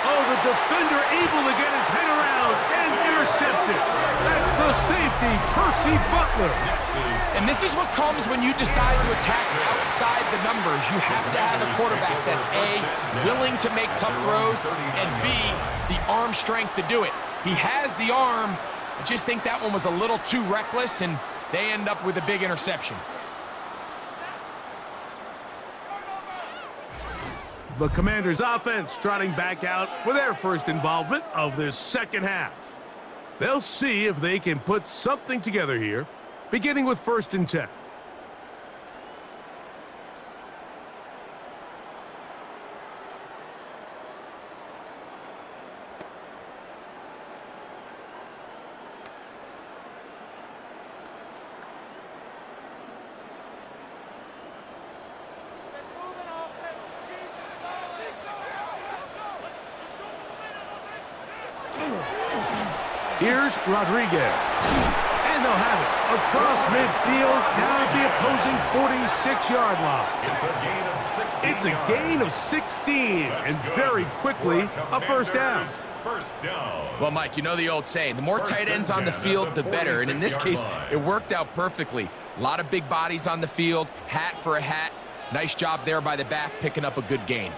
Oh, the defender able to get his head around and intercepted. That's the safety, Percy Butler. And this is what comes when you decide to attack outside the numbers. You have to have a quarterback that's A, willing to make tough throws, and B, the arm strength to do it. He has the arm. I just think that one was a little too reckless, and they end up with a big interception. The Commanders' offense trotting back out for their first involvement of this second half. They'll see if they can put something together here, beginning with 1st and 10. Here's Rodriguez. And they'll have it across midfield down at the opposing 46-yard line. It's a gain of 16, and very quickly a 1st down. Well, Mike, you know the old saying, the more tight ends on the field, the better. And in this case, it worked out perfectly. A lot of big bodies on the field, hat for a hat. Nice job there by the back, picking up a good gain.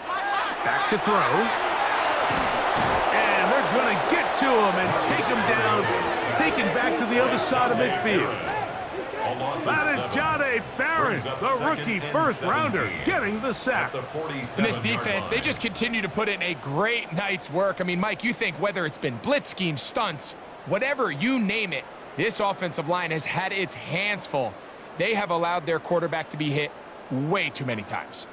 Back to throw. Going to get to him and take him down, taken back to the other side of midfield. That is Jahdae Barron, the rookie 1st-rounder, getting the sack. In this defense, they just continue to put in a great night's work. I mean, Mike, you think whether it's been blitz schemes, stunts, whatever you name it, this offensive line has had its hands full. They have allowed their quarterback to be hit way too many times.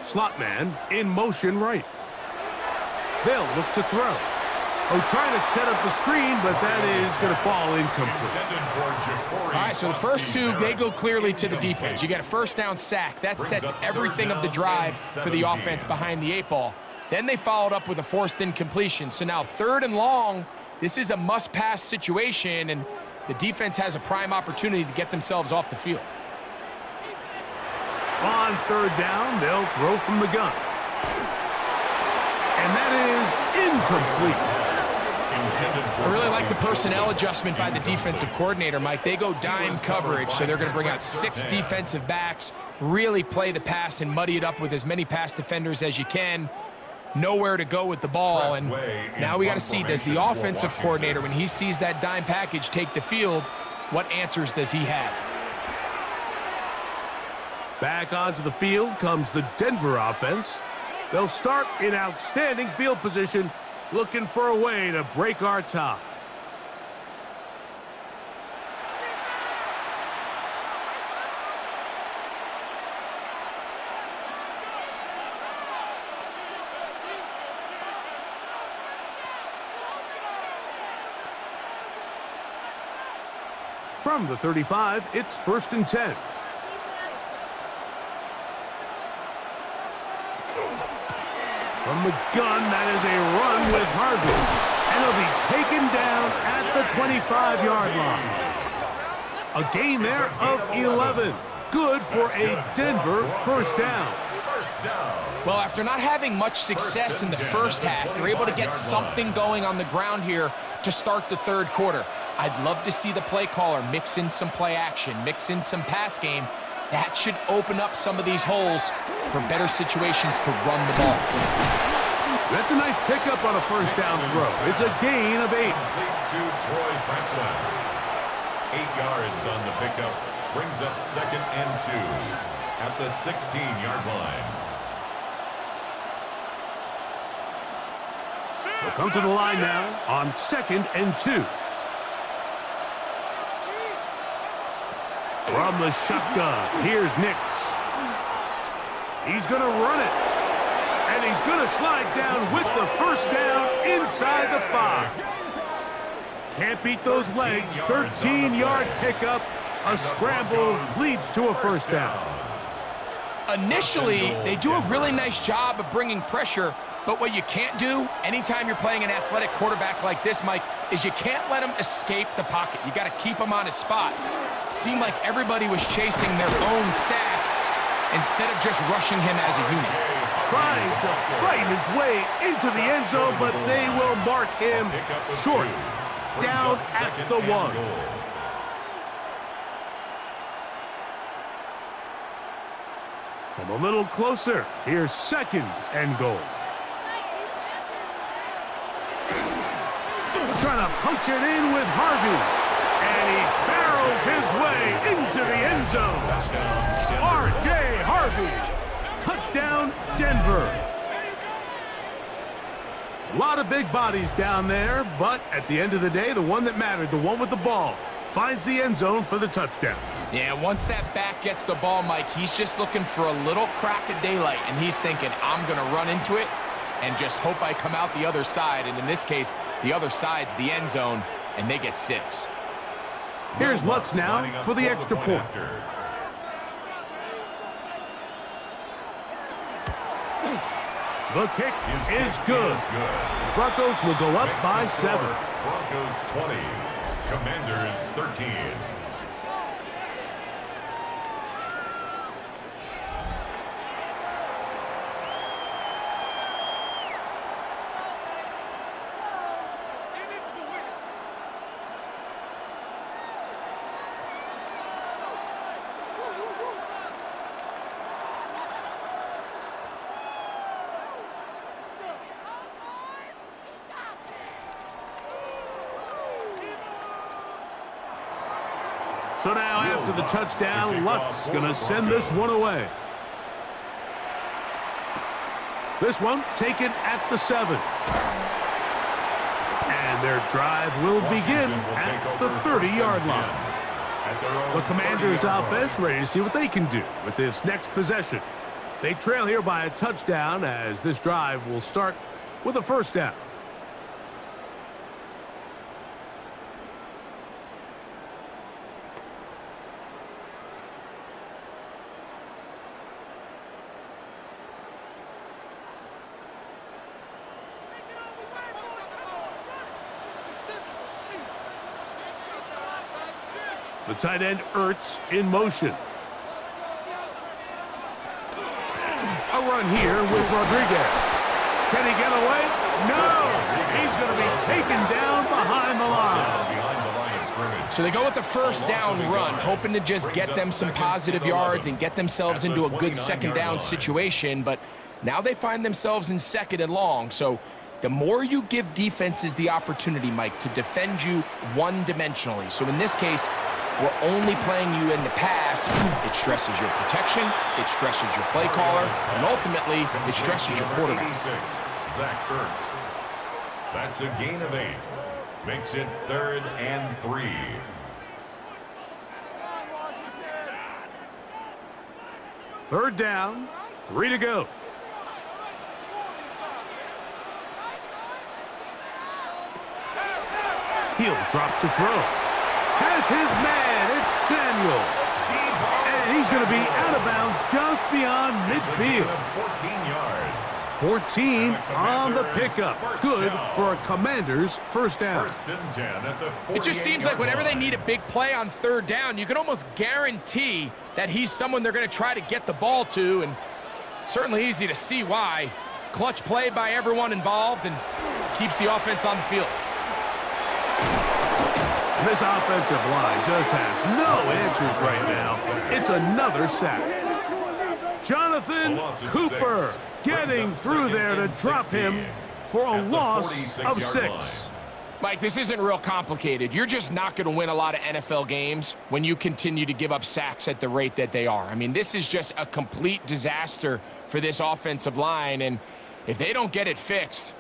Slot man in motion right. They'll look to throw. Oh, trying to set up the screen, but that is going to fall incomplete. All right, so the first two, they go clearly to the defense. You get a 1st down sack. That sets everything of the drive for the offense behind the 8 ball. Then they followed up with a forced incompletion. So now 3rd and long, this is a must-pass situation, and the defense has a prime opportunity to get themselves off the field. On 3rd down, they'll throw from the gun. And that is incomplete. I really like the personnel adjustment by the defensive coordinator, Mike. They go dime coverage, so they're going to bring out 6 defensive backs, really play the pass and muddy it up with as many pass defenders as you can. Nowhere to go with the ball, and now we got to see, does the offensive coordinator, when he sees that dime package take the field, what answers does he have? Back onto the field comes the Denver offense. They'll start in outstanding field position, looking for a way to break our tie. From the 35, it's 1st and 10. From the gun, that is a run with Harvey. And he'll be taken down at the 25-yard line. A gain there of 11. Good for a Denver 1st down. Well, after not having much success in the first half, they're able to get something going on the ground here to start the 3rd quarter. I'd love to see the play caller mix in some play action, mix in some pass game. That should open up some of these holes for better situations to run the ball. That's a nice pickup on a first down throw. It's a gain of 8. Complete to Troy Franklin. 8 yards on the pickup. Brings up 2nd and 2 at the 16-yard line. We'll come to the line now on 2nd and 2. From the shotgun, here's Nix. He's going to run it. And he's going to slide down with the first down inside the 5. Can't beat those legs. 13-yard pickup. A scramble leads to a first down. Initially, they do a really nice job of bringing pressure, but what you can't do anytime you're playing an athletic quarterback like this, Mike, is you can't let him escape the pocket. You got to keep him on his spot. Seemed like everybody was chasing their own sack instead of just rushing him as a unit. Trying to fight his way into the end zone, but they will mark him short. Down at the 1. From a little closer, here's 2nd and goal. Trying to punch it in with Harvey. And he barrels his way into the end zone. R.J. Harvey. Touchdown, Denver. A lot of big bodies down there, but at the end of the day, the one that mattered, the one with the ball, finds the end zone for the touchdown. Yeah, once that back gets the ball, Mike, he's just looking for a little crack of daylight, and he's thinking, I'm going to run into it and just hope I come out the other side. And in this case, the other side's the end zone, and they get 6. Here's Lutz now for the extra point. The kick is good. Broncos will go up by 7. Broncos 20, Commanders 13. So now after the touchdown, Lutz going to send this one away. This one taken at the 7. And their drive will begin at the 30-yard line. The Commanders' offense ready to see what they can do with this next possession. They trail here by a touchdown as this drive will start with a first down. The tight end, Ertz, in motion. A run here with Rodriguez. Can he get away? No! He's going to be taken down behind the line. So they go with the first down run, hoping to just get them some positive yards and get themselves into a good second down situation, but now they find themselves in 2nd and long. So the more you give defenses the opportunity, Mike, to defend you one-dimensionally. So in this case, we're only playing you in the pass. It stresses your protection, it stresses your play caller, and ultimately, it stresses your quarterback. Zach Ertz. That's a gain of 8. Makes it 3rd and 3. Third down, 3 to go. He'll drop to throw. Has his man, it's Samuel. And he's going to be out of bounds just beyond midfield. 14 yards. 14 on the pickup. Good for a Commander's first down. It just seems like whenever they need a big play on 3rd down, you can almost guarantee that he's someone they're going to try to get the ball to, and certainly easy to see why. Clutch play by everyone involved and keeps the offense on the field. This offensive line just has no answers right now. It's another sack. Jonathan Cooper getting through there to drop him for a loss of 6. Mike, this isn't real complicated. You're just not going to win a lot of NFL games when you continue to give up sacks at the rate that they are. I mean, this is just a complete disaster for this offensive line, and if they don't get it fixed,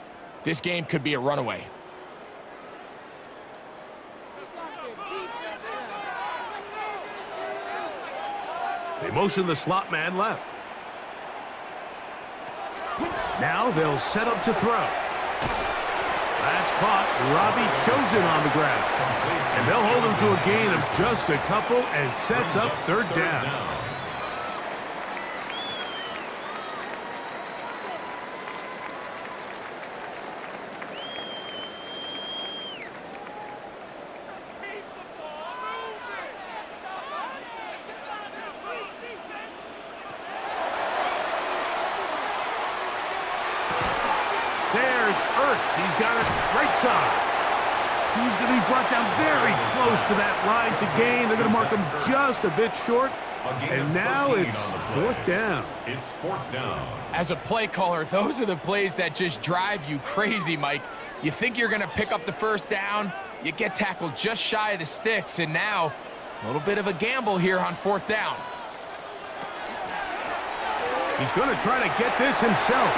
this game could be a runaway. They motion the slot man left. Now they'll set up to throw. That's caught. Robbie Chosen on the ground. And they'll hold him to a gain of just a couple and sets up third down. There's Ertz. He's got it right side. He's going to be brought down very close to that line to gain. They're going to mark him just a bit short. And now it's 4th down. It's 4th down. As a play caller, those are the plays that just drive you crazy, Mike. You think you're going to pick up the first down, you get tackled just shy of the sticks, and now a little bit of a gamble here on 4th down. He's going to try to get this himself.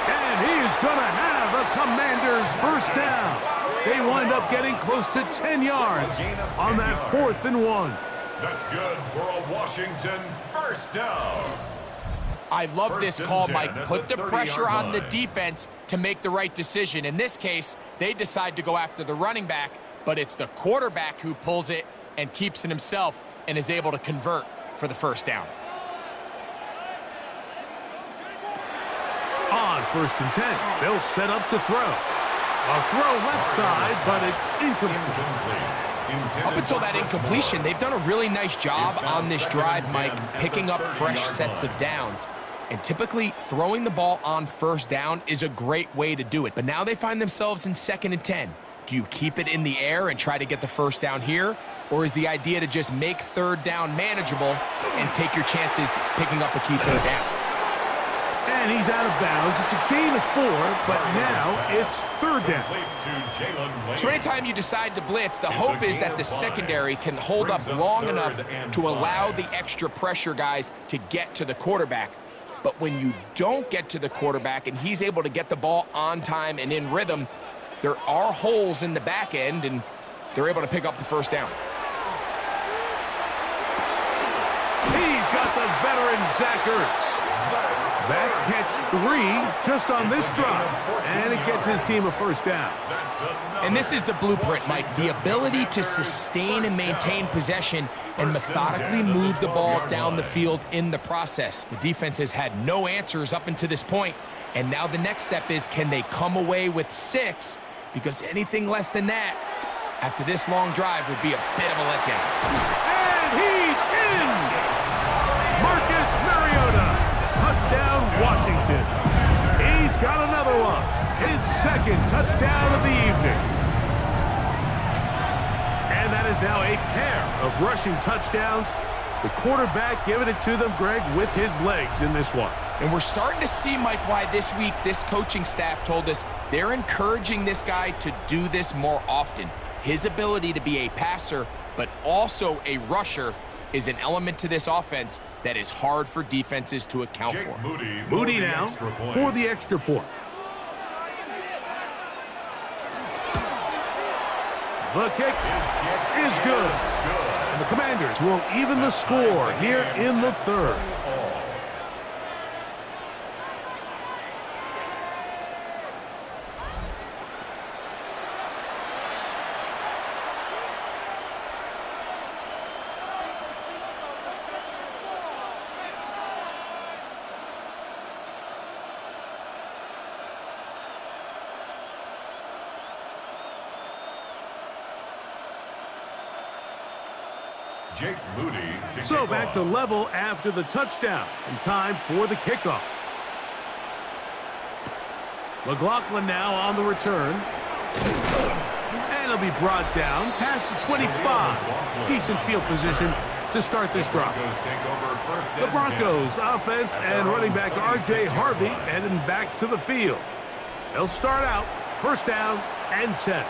And he's going to have a Commander's first down. They wind up getting close to 10 yards on that 4th and 1. That's good for a Washington first down. I love this call, Mike. Put the pressure on the line. defense to make the right decision. In this case, they decide to go after the running back, but it's the quarterback who pulls it and keeps it himself and is able to convert for the first down. On 1st and 10, they'll set up to throw. A throw left side, but it's incomplete. Up until that incompletion, they've done a really nice job on this drive, Mike, picking up fresh sets of downs. And typically, throwing the ball on 1st down is a great way to do it. But now they find themselves in 2nd and 10. Do you keep it in the air and try to get the first down here? Or is the idea to just make 3rd down manageable and take your chances picking up a key 3rd down? And he's out of bounds. It's a gain of 4, but now it's 3rd down. So anytime you decide to blitz, the hope is that the secondary can hold up long enough to allow the extra pressure guys to get to the quarterback. But when you don't get to the quarterback and he's able to get the ball on time and in rhythm, there are holes in the back end, and they're able to pick up the first down. He's got the veteran Zach Ertz. That's catch 3 just on this drive, and it gets his team a first down. And this is the blueprint, Mike, the ability to sustain and maintain possession and methodically move the ball down the field in the process. The defense has had no answers up until this point, and now the next step is, can they come away with 6? Because anything less than that, after this long drive, would be a bit of a letdown. And he's in! Marcus Mariota. Touchdown, Washington. He's got another one. His 2nd touchdown of the evening. And that is now a pair of rushing touchdowns. The quarterback giving it to them, Greg, with his legs in this one. And we're starting to see, Mike, why this week this coaching staff told us they're encouraging this guy to do this more often. His ability to be a passer, but also a rusher, is an element to this offense that is hard for defenses to account for. Moody now for the extra point. The kick is good. And the Commanders will even the score here in the 3rd. Jake Moody to So kick back off. to level after the touchdown, and time for the kickoff. McLaughlin now on the return. And he'll be brought down past the 25. Decent field position to start this drive. The Broncos offense and running back R.J. Harvey heading back to the field. They'll start out first down and 10.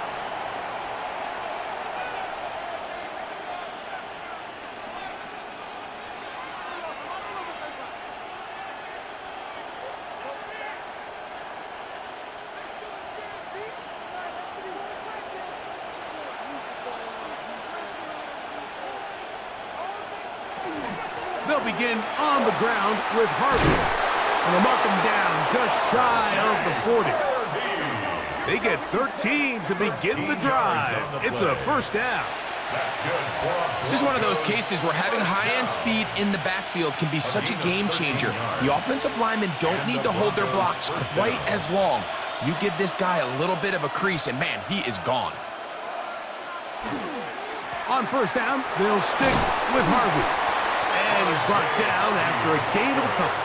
They'll begin on the ground with Harvey. And they'll mark him down just shy of the 40. They get 13 to begin the drive. It's a first down. This is one of those cases where having high-end speed in the backfield can be such a game changer. The offensive linemen don't need to hold their blocks quite as long. You give this guy a little bit of a crease, and man, he is gone. On first down, they'll stick with Harvey. And he's brought down after a gain of a couple.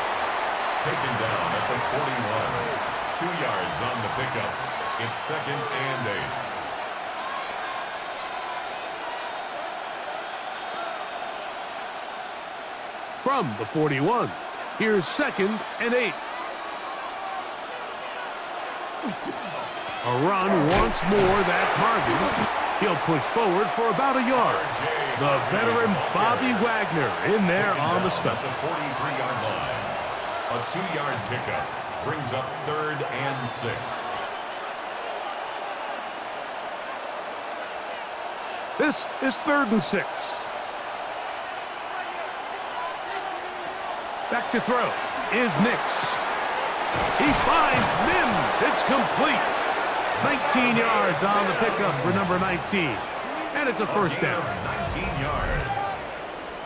Taken down at the 41. 2 yards on the pickup. It's 2nd and 8. From the 41, here's 2nd and 8. A run once more, that's Harvey. He'll push forward for about a yard. The veteran Bobby Wagner in there on the stop. The 43-yard line. A 2-yard pickup brings up 3rd and 6. This is 3rd and 6. Back to throw is Nix. He finds Mims. It's complete. 19 yards on the pickup for number 19. And it's a first down. 19 yards.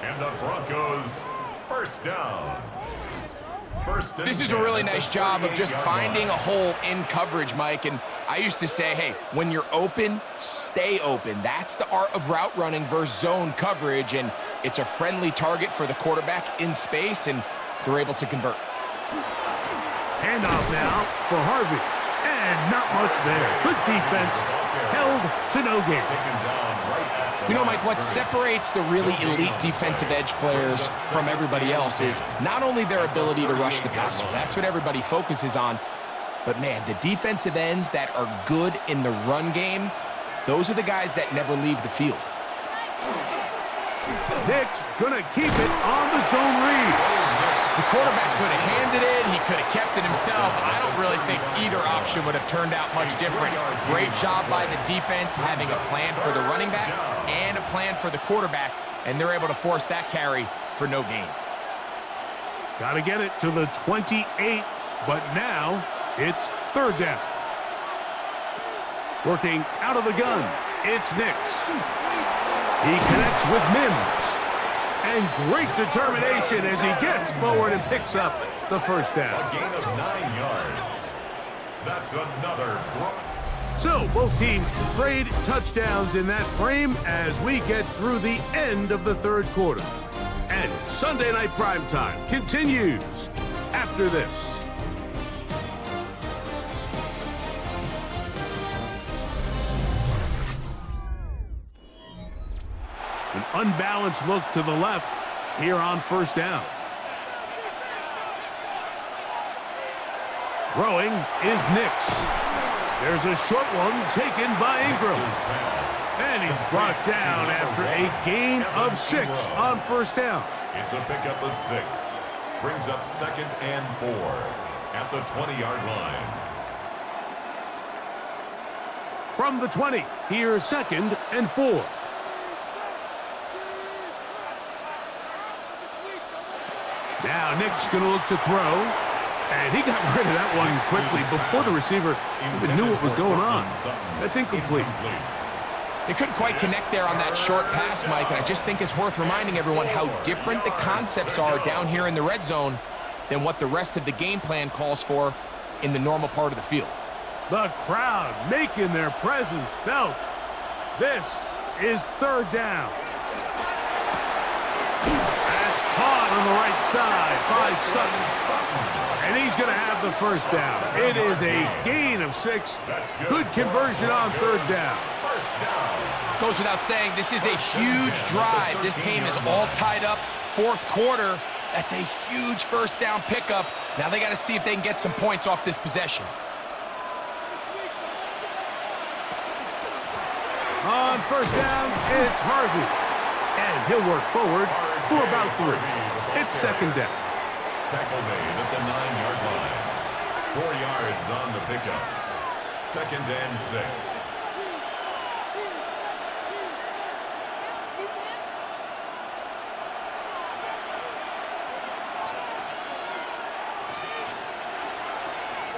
And the Broncos first down. This is a really nice job of just finding a hole in coverage, Mike. And I used to say, hey, when you're open, stay open. That's the art of route running versus zone coverage. And it's a friendly target for the quarterback in space, and they're able to convert. Handoff now for Harvey. And not much there. Good defense. Held to no gain. You know, Mike, what separates the really elite defensive edge players from everybody else is not only their ability to rush the passer. That's what everybody focuses on. But, man, the defensive ends that are good in the run game, those are the guys that never leave the field. Nick's going to keep it on the zone read. The quarterback could have handed it. He could have kept it himself. I don't really think either option would have turned out much different. Great job by the defense having a plan for the running back and a plan for the quarterback, and they're able to force that carry for no gain. Got to get it to the 28, but now it's 3rd down. Working out of the gun, it's Nix. He connects with Mims. And great determination as he gets forward and picks up the first down. A gain of 9 yards. That's another. So both teams trade touchdowns in that frame as we get through the end of the 3rd quarter. And Sunday Night Primetime continues after this. An unbalanced look to the left here on first down. Throwing is Nix. There's a short one taken by Ingram. And he's brought down after a gain of 6 on first down. It's a pickup of 6. Brings up 2nd and 4 at the 20-yard line. From the 20, here's 2nd and 4. Now Nick's going to look to throw, and he got rid of that one quickly before the receiver even knew what was going on. That's incomplete. They couldn't quite connect there on that short pass, Mike, and I just think it's worth reminding everyone how different the concepts are down here in the red zone than what the rest of the game plan calls for in the normal part of the field. The crowd making their presence felt. This is 3rd down. Caught on the right side by Sutton. And he's going to have the first down. It is a gain of 6. Good conversion on 3rd down. First down. Goes without saying, this is a huge drive. This game is all tied up. Fourth quarter, that's a huge first down pickup. Now they got to see if they can get some points off this possession. On first down, it's Harvey. And he'll work forward for about 3. It's second down. Tackle made at the 9-yard line. 4 yards on the pickup. Second and 6.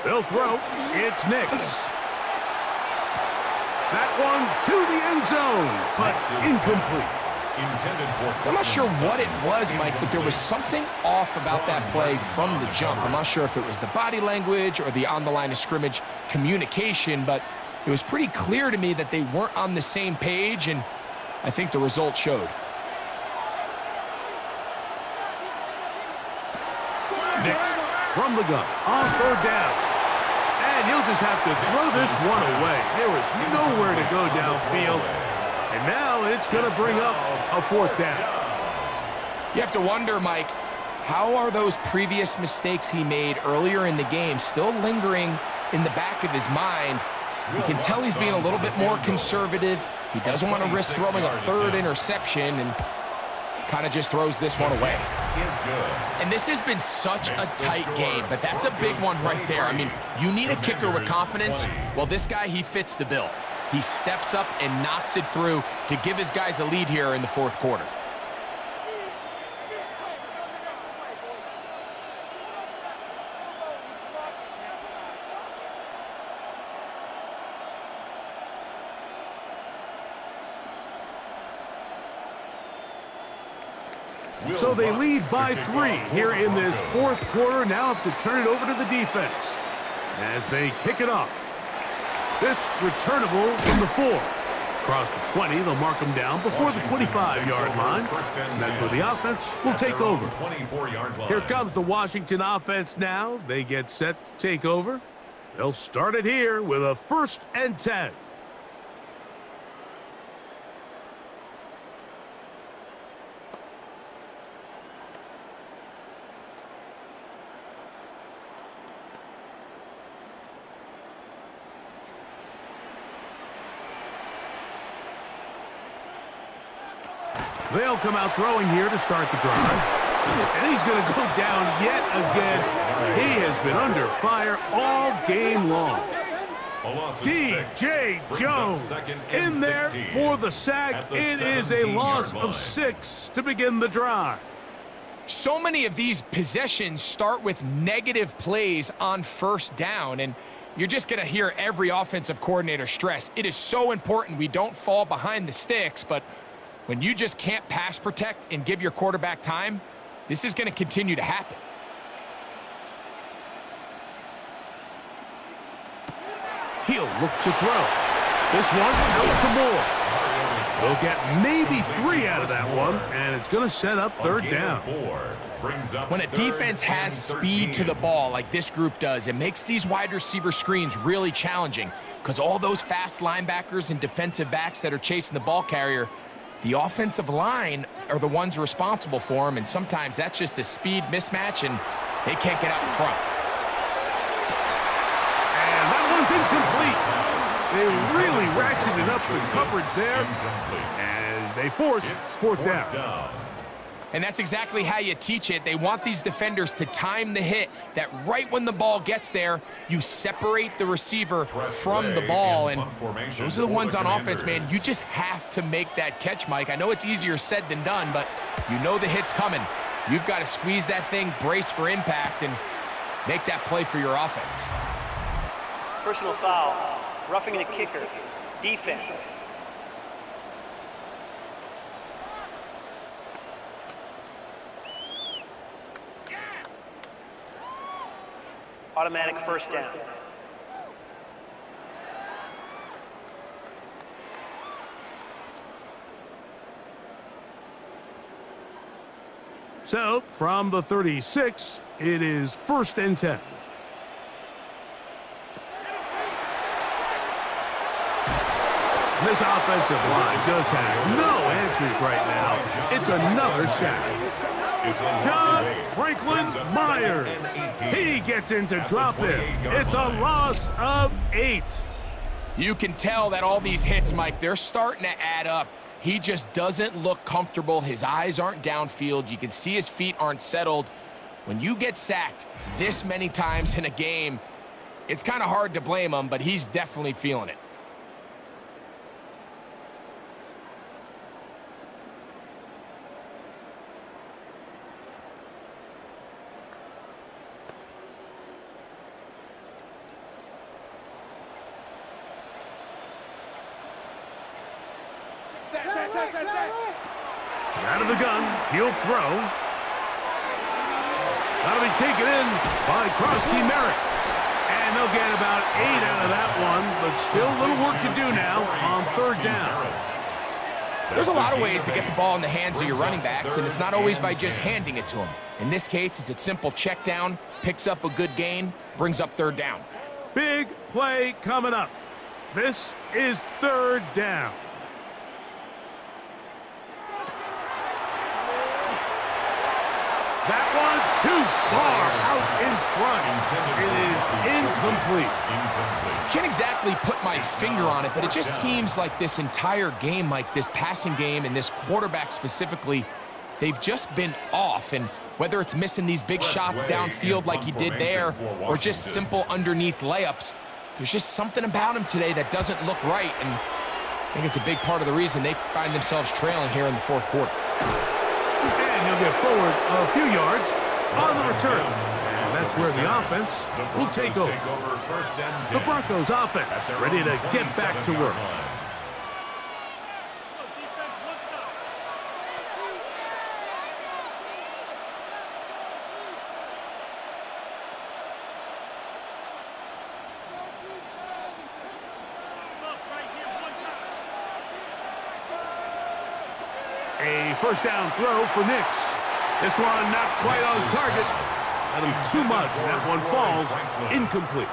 They'll throw. It's Nix. That one to the end zone, but incomplete. I'm not sure what it was, Mike, but there was something off about that play from the jump. I'm not sure if it was the body language or the on-the-line of scrimmage communication, but it was pretty clear to me that they weren't on the same page, and I think the result showed. Nix from the gun on third down. And he'll just have to throw this one away. There was nowhere to go downfield. And now it's going to bring up a fourth down. You have to wonder, Mike, how are those previous mistakes he made earlier in the game still lingering in the back of his mind? You can tell he's being a little bit more conservative. He doesn't want to risk throwing a third interception and kind of just throws this one away. And this has been such a tight game, but that's a big one right there. I mean, you need a kicker with confidence. Well, this guy, he fits the bill. He steps up and knocks it through to give his guys a lead here in the fourth quarter. So they lead by 3 here in this fourth quarter. Now have to turn it over to the defense as they kick it off. This returnable from the 4. Across the 20, they'll mark them down before the 25-yard line. And that's where the offense will take over. Here comes the Washington offense now. They get set to take over. They'll start it here with a 1st and 10. They'll come out throwing here to start the drive. And he's going to go down yet again. He has been under fire all game long. D.J. Jones in there for the sack. It is a loss of 6 to begin the drive. So many of these possessions start with negative plays on first down, and you're just going to hear every offensive coordinator stress. It is so important we don't fall behind the sticks, but when you just can't pass protect and give your quarterback time, this is going to continue to happen. He'll look to throw. This one out to Moore. They'll get maybe 3 out of that one, and it's going to set up third down. When a defense has speed to the ball like this group does, it makes these wide receiver screens really challenging because all those fast linebackers and defensive backs that are chasing the ball carrier, the offensive line are the ones responsible for them, and sometimes that's just a speed mismatch, and they can't get out in front. And that one's incomplete. They really ratcheted up the coverage there, and they force fourth down. And that's exactly how you teach it. They want these defenders to time the hit, that right when the ball gets there, you separate the receiver from the ball. And those are the ones on offense, man. You just have to make that catch, Mike. I know it's easier said than done, but you know the hit's coming. You've got to squeeze that thing, brace for impact, and make that play for your offense. Personal foul, roughing the kicker, defense. Automatic first down. So, from the 36, it is 1st and 10. This offensive line just has no answers right now. It's another sack. John Franklin Myers. He gets in to drop it. It's a loss of 8. You can tell that all these hits, Mike, they're starting to add up. He just doesn't look comfortable. His eyes aren't downfield. You can see his feet aren't settled. When you get sacked this many times in a game, it's kind of hard to blame him, but he's definitely feeling it. Out of the gun, he'll throw. That'll be taken in by Krosky Merritt. And they'll get about 8 out of that one, but still a little work to do now on 3rd down. There's a lot of ways to get the ball in the hands of your running backs, and it's not always by just handing it to them. In this case, it's a simple check down, picks up a good gain, brings up 3rd down. Big play coming up. This is 3rd down. That one too far out in front. It is incomplete. Can't exactly put my finger on it, but it just seems like this entire game, like this passing game and this quarterback specifically, they've just been off. And whether it's missing these big shots downfield like he did there or just simple underneath layups, there's just something about him today that doesn't look right. And I think it's a big part of the reason they find themselves trailing here in the 4th quarter. And he'll get forward a few yards on the return. And that's where the offense will take over. The Broncos offense ready to get back to work. A 1st down throw for Nix. This one not quite on target. Got him too much. That one falls incomplete.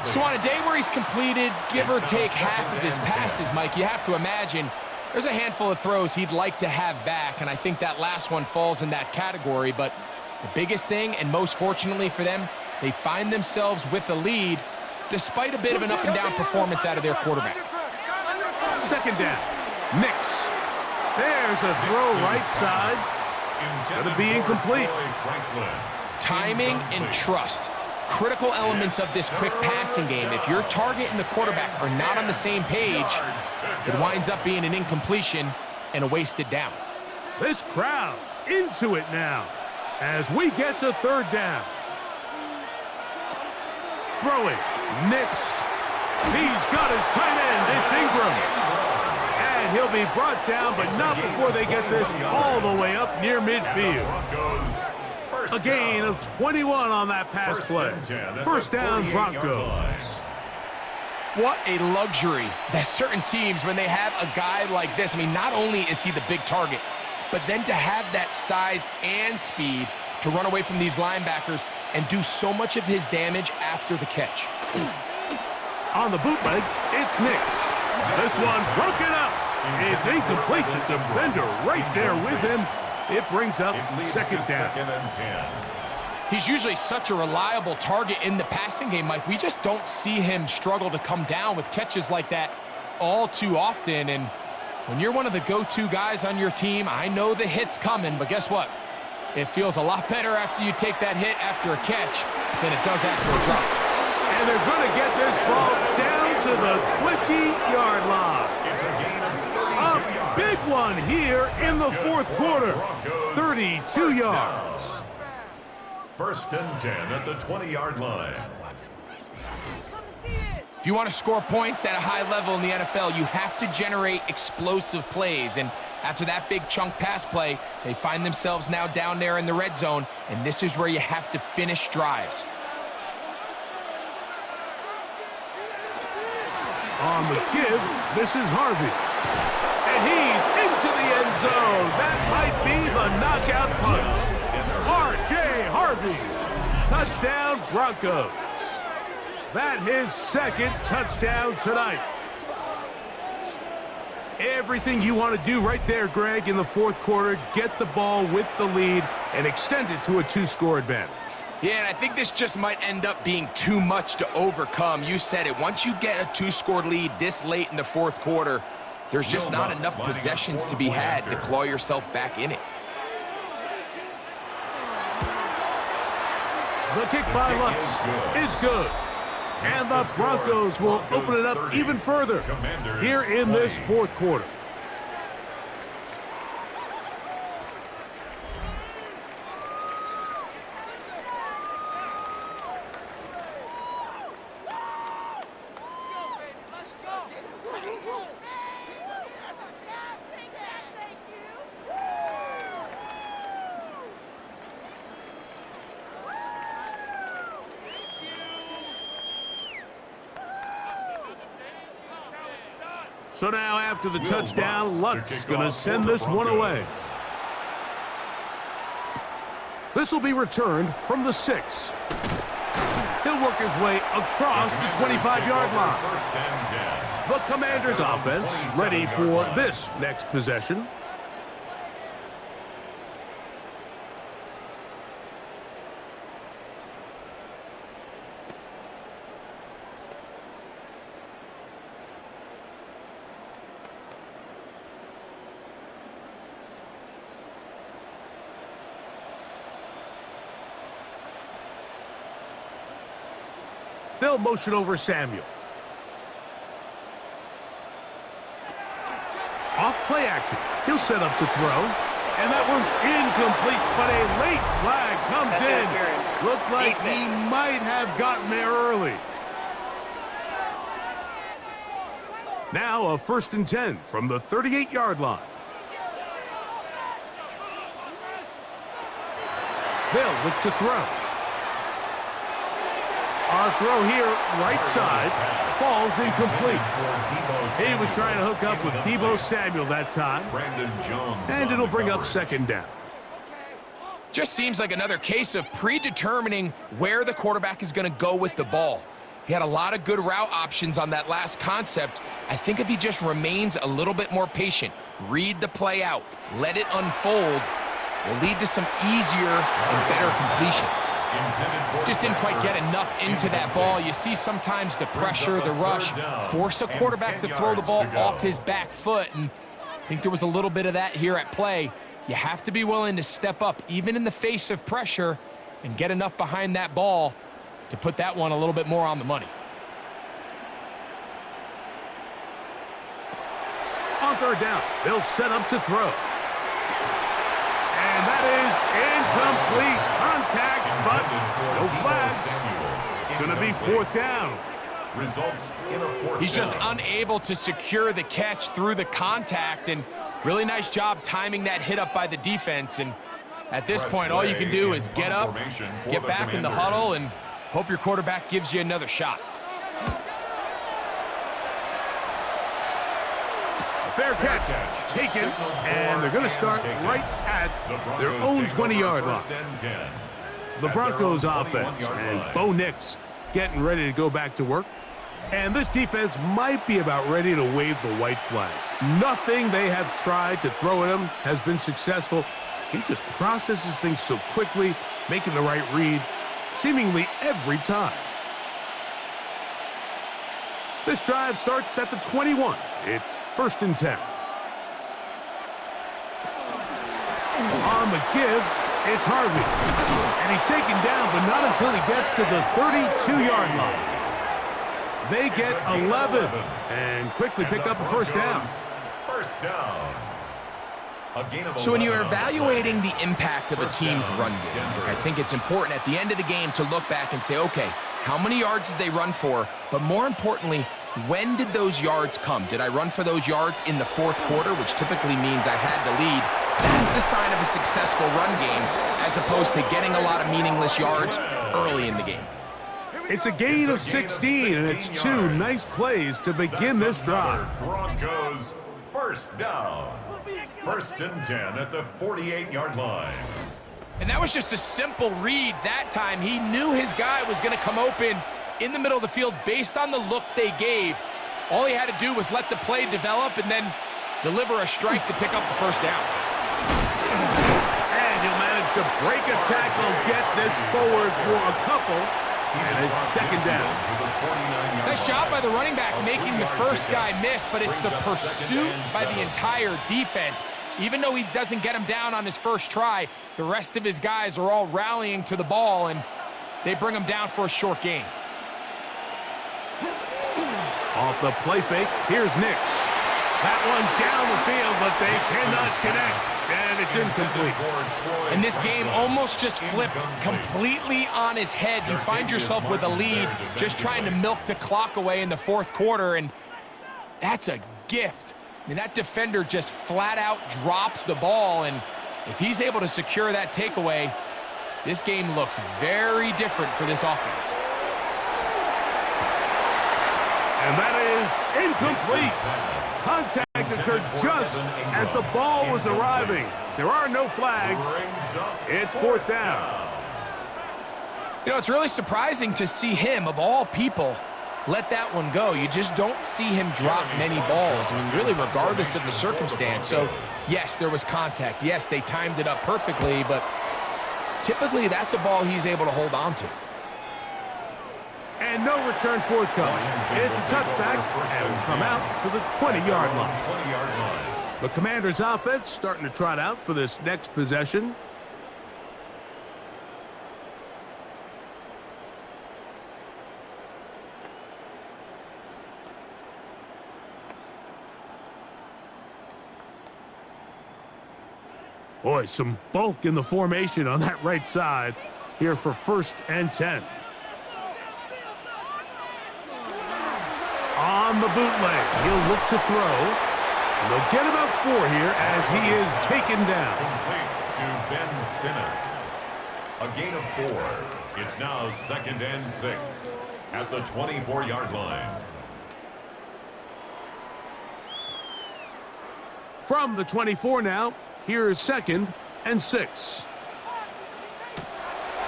So on a day where he's completed, give or take half of his passes, Mike, you have to imagine there's a handful of throws he'd like to have back, and I think that last one falls in that category. But the biggest thing, and most fortunately for them, they find themselves with a lead despite a bit of an up-and-down performance out of their quarterback. 2nd down. Nix. There's a throw right side. Gonna be incomplete. Timing and trust. Critical elements of this quick passing game. If your target and the quarterback are not on the same page, it winds up being an incompletion and a wasted down. This crowd into it now as we get to 3rd down. Throwing. Nix. He's got his tight end. It's Ingram. And he'll be brought down, but not before they get this all the way up near midfield. A gain of 21 on that pass play. 1st down, Broncos. What a luxury that certain teams, when they have a guy like this, I mean, not only is he the big target, but then to have that size and speed to run away from these linebackers and do so much of his damage after the catch. On the bootleg, it's Nix. This one broken up. It's incomplete. The defender right there with him. It brings up 2nd down. He's usually such a reliable target in the passing game, Mike. We just don't see him struggle to come down with catches like that all too often. And when you're one of the go-to guys on your team, I know the hit's coming, but guess what? It feels a lot better after you take that hit after a catch than it does after a drop. And they're going to get this ball down to the 20-yard line. A big one here in the 4th quarter. 32 yards. 1st and 10 at the 20-yard line. If you want to score points at a high level in the NFL, you have to generate explosive plays. And after that big chunk pass play, they find themselves now down there in the red zone, and this is where you have to finish drives. On the give, this is Harvey. And he's into the end zone. That might be the knockout punch. R.J. Harvey. Touchdown, Broncos. That his 2nd touchdown tonight. Everything you want to do right there, Greg, in the fourth quarter. Get the ball with the lead and extend it to a 2-score advantage. Yeah, and I think this just might end up being too much to overcome. You said it. Once you get a 2-score lead this late in the fourth quarter, there's just not enough possessions to be had to claw yourself back in it. The kick by Lutz is good. And the Broncos will open it up even further here in this fourth quarter. So now after the touchdown, Lutz going to send this one away. This will be returned from the 6. He'll work his way across the 25-yard line. The Commanders' offense ready for this next possession. They'll motion over Samuel. Off play action. He'll set up to throw. And that one's incomplete, but a late flag comes in. Looked like he might have gotten there early. Now a 1st and 10 from the 38-yard line. They'll look to throw. Our throw here, right side, falls incomplete. He was trying to hook up with Deebo Samuel that time. And it'll bring up 2nd down. Just seems like another case of predetermining where the quarterback is going to go with the ball. He had a lot of good route options on that last concept. I think if he just remains a little bit more patient, read the play out, let it unfold, will lead to some easier and better completions. Just didn't quite get enough into that ball. You see sometimes the pressure, the rush, force a quarterback to throw the ball off his back foot, and I think there was a little bit of that here at play. You have to be willing to step up, even in the face of pressure, and get enough behind that ball to put that one a little bit more on the money. On 3rd down, they'll set up to throw. And that is incomplete. Contact, but no flags. It's going to be 4th down. Results in a 4th He's just down. unable to secure the catch through the contact, and really nice job timing that hit up by the defense. And at this point, all you can do is get up, get back in the huddle, and hope your quarterback gives you another shot. Fair catch taken, and they're going to start right at their own 20-yard line. The Broncos offense and Bo Nix getting ready to go back to work. And this defense might be about ready to wave the white flag. Nothing they have tried to throw at him has been successful. He just processes things so quickly, making the right read seemingly every time. This drive starts at the 21. It's 1st and 10. On the give, it's Harvey. And he's taken down, but not until he gets to the 32-yard line. They get 11 and quickly pick up a 1st down. 1st down. So when you're evaluating the impact of a team's run game, I think it's important at the end of the game to look back and say, okay, how many yards did they run for? But more importantly, when did those yards come? Did I run for those yards in the 4th quarter, which typically means I had the lead? That's the sign of a successful run game, as opposed to getting a lot of meaningless yards early in the game. It's a gain of 16, and it's 2 nice plays to begin this drive. Broncos 1st down. 1st and 10 at the 48-yard line. And that was just a simple read that time. He knew his guy was going to come open in the middle of the field based on the look they gave. All he had to do was let the play develop, and then deliver a strike to pick up the first down. And he'll manage to break a tackle, get this forward for a couple, and it's second down. Nice job by the running back making the first guy miss, but it's the pursuit by the entire defense. Even though he doesn't get him down on his first try, the rest of his guys are all rallying to the ball, and they bring him down for a short gain. Off the play fake, here's Nix. That one down the field, but they cannot connect, and it's incomplete. And this game almost just flipped completely on his head. You find yourself with a lead, just trying to milk the clock away in the fourth quarter, and that's a gift. I mean, that defender just flat out drops the ball, and if he's able to secure that takeaway, this game looks very different for this offense. And that is incomplete. Contact occurred just as the ball was arriving. There are no flags. It's fourth down. You know, it's really surprising to see him, of all people, let that one go. You just don't see him drop many balls. I mean, really, regardless of the circumstance. So, yes, there was contact. Yes, they timed it up perfectly, but typically that's a ball he's able to hold on to. And no return forthcoming. It's a touchback, and will come out to the 20-yard line. The Commanders' offense starting to trot out for this next possession. Boy, some bulk in the formation on that right side here for 1st and 10. On the bootleg, he'll look to throw. And they'll get about 4 here as he is taken down. Complete to Ben Sinnott. A gain of 4. It's now 2nd and 6 at the 24-yard line. From the 24 now, here is 2nd and 6.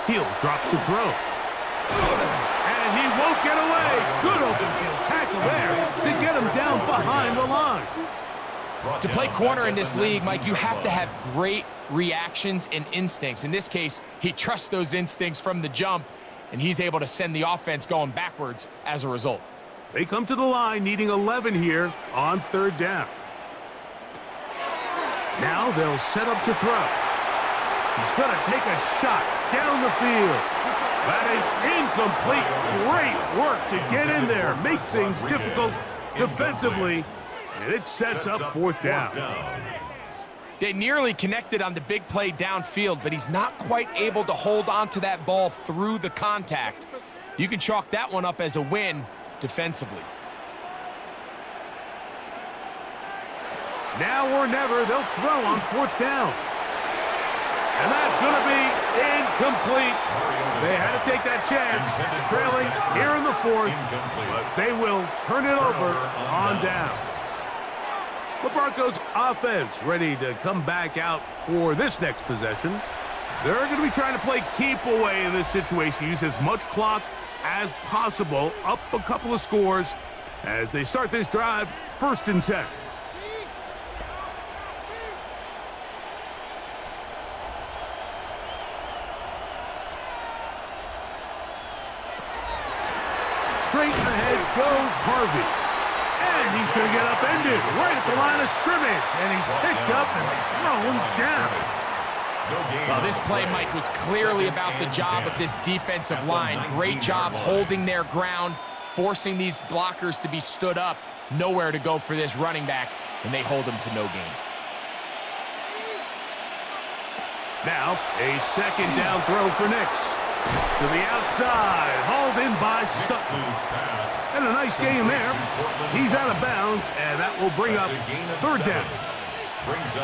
He'll drop to throw. And he won't get away. Good open field tackle there to get him down behind the line. To play corner in this league, Mike, you have to have great reactions and instincts. In this case, he trusts those instincts from the jump, and he's able to send the offense going backwards as a result. They come to the line needing 11 here on 3rd down. Now they'll set up to throw. He's going to take a shot down the field. That is incomplete. Great work to get in there. Makes things difficult defensively. And it sets up 4th down. They nearly connected on the big play downfield, but he's not quite able to hold on to that ball through the contact. You can chalk that one up as a win defensively. Now or never, they'll throw on 4th down. And that's going to be incomplete. They had to take that chance, trailing here in the 4th, but they will turn it over on down. The Broncos offense ready to come back out for this next possession. They're going to be trying to play keep away in this situation. Use as much clock as possible, up a couple of scores as they start this drive, 1st and 10. Straight ahead goes Harvey. And he's going to get upended right at the line of scrimmage. And he's picked up and thrown down. Well, this play, Mike, was clearly about the job of this defensive line. Great job holding their ground, forcing these blockers to be stood up. Nowhere to go for this running back, and they hold him to no gain. Now, a 2nd down throw for Nix. To the outside, hauled in by Sutton. And a nice game there. He's out of bounds, and that will bring up 3rd down.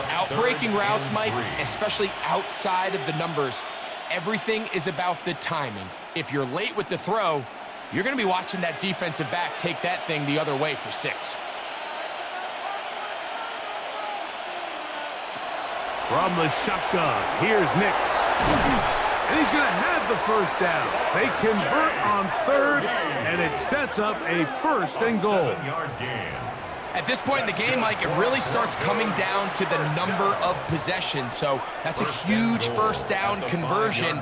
Outbreaking routes, Mike, especially outside of the numbers, everything is about the timing. If you're late with the throw, you're going to be watching that defensive back take that thing the other way for 6. From the shotgun, here's Nix. And he's going to have the 1st down. They convert on 3rd, and it sets up a 1st and goal. At this point in the game, Mike, it really starts coming down to the number of possessions. So that's a huge first down conversion.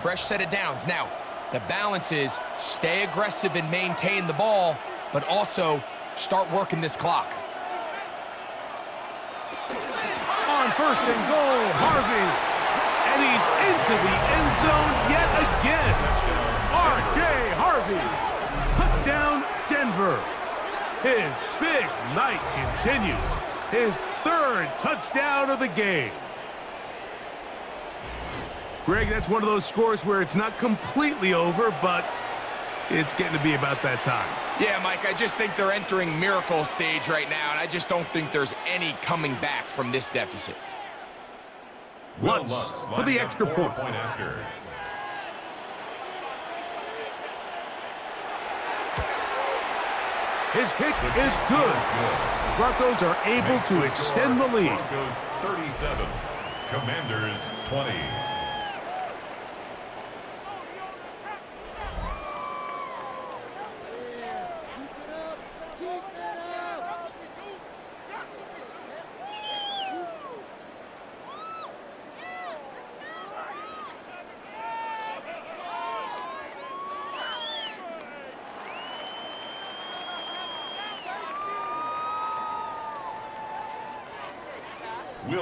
Fresh set of downs. Now, the balance is stay aggressive and maintain the ball, but also start working this clock. On first and goal, Harvey. And he's into the end zone yet again. R.J. Harvey. Touchdown, Denver. His big night continues. His third touchdown of the game. Greg, that's one of those scores where it's not completely over, but it's getting to be about that time. Yeah, Mike, I just think they're entering miracle stage right now, and I just don't think there's any coming back from this deficit. Lutz for the extra point. His kick is good. Broncos are able to extend the lead. Broncos 37, Commanders 20.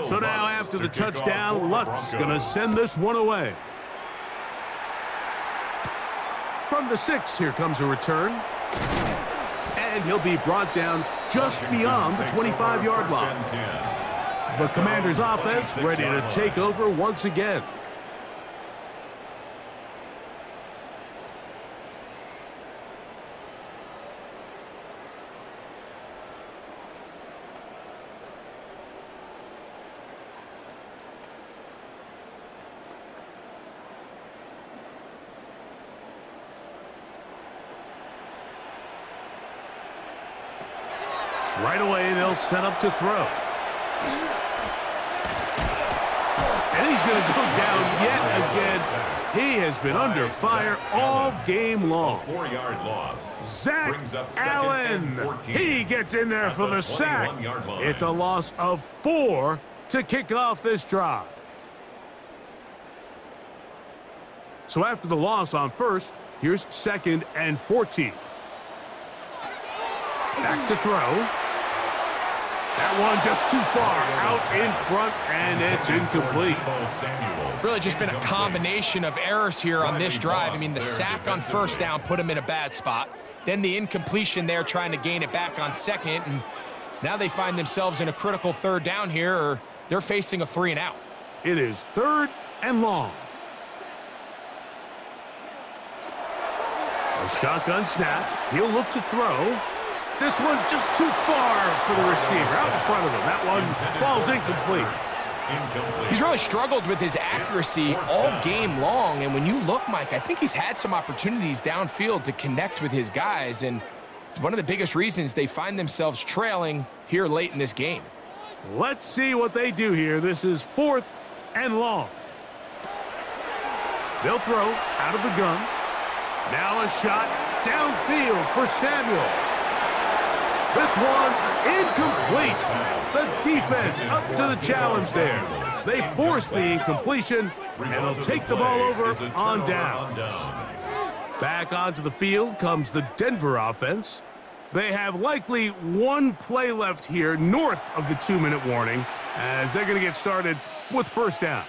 So now after the touchdown, Lutz going to send this one away. From the 6, here comes a return. And he'll be brought down just beyond the 25-yard line. The Commanders' offense ready to take over once again. Right away, they'll set up to throw. And he's going to go down yet again. He has been under fire all game long. 4-yard loss. Zach Allen. He gets in there for the sack. It's a loss of 4 to kick off this drive. So after the loss on first, here's 2nd and 14. Back to throw. That one just too far out in front, and it's incomplete. Really just been a combination of errors here on this drive. I mean, the sack on first down put him in a bad spot. Then the incompletion there trying to gain it back on second. And now they find themselves in a critical 3rd down here, or they're facing a 3 and out. It is 3rd and long. A shotgun snap. He'll look to throw. This one just too far for the receiver. Out in front of him. That one falls incomplete. He's really struggled with his accuracy all game long. And when you look, Mike, I think he's had some opportunities downfield to connect with his guys. And it's one of the biggest reasons they find themselves trailing here late in this game. Let's see what they do here. This is 4th and long. They'll throw out of the gun. Now a shot downfield for Samuel. This one incomplete. The defense up to the challenge there. They force the incompletion, and they'll take the ball over on down. Back onto the field comes the Denver offense. They have likely one play left here north of the 2-minute warning, as they're going to get started with first down.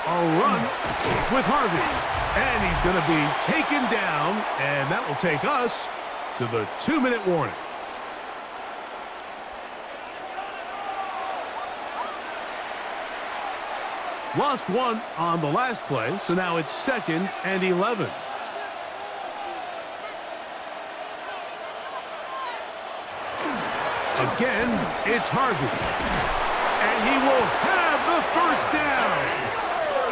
A run with Harvey. And he's going to be taken down, and that will take us to the 2-minute warning. Lost one on the last play, so now it's 2nd and 11. Again, it's Harvey. And he will have the first down.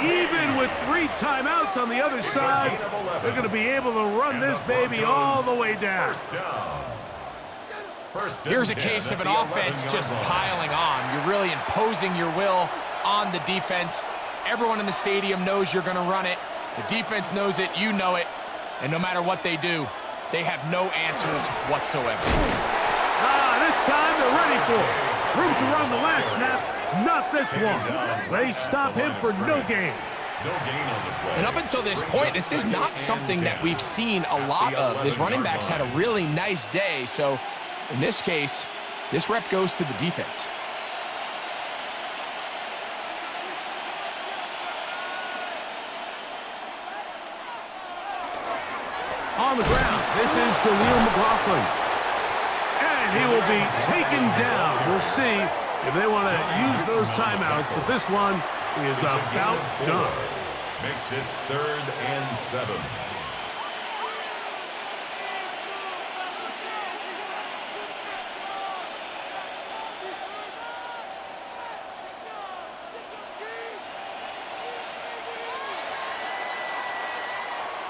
Even with 3 timeouts on the other side, they're going to be able to run this baby all the way down. Here's a case of an offense just piling on. You're really imposing your will on the defense. Everyone in the stadium knows you're going to run it. The defense knows it, you know it. And no matter what they do, they have no answers whatsoever. This time they're ready for it. Room to run the last snap, not this one. They stop him for no gain. And up until this point, this is not something that we've seen a lot of. His running backs had a really nice day, so in this case, this rep goes to the defense. On the ground, this is Jaleel McLaughlin. And he will be taken down. We'll see if they want to use those timeouts, but this one is about done. Makes it 3rd and 7.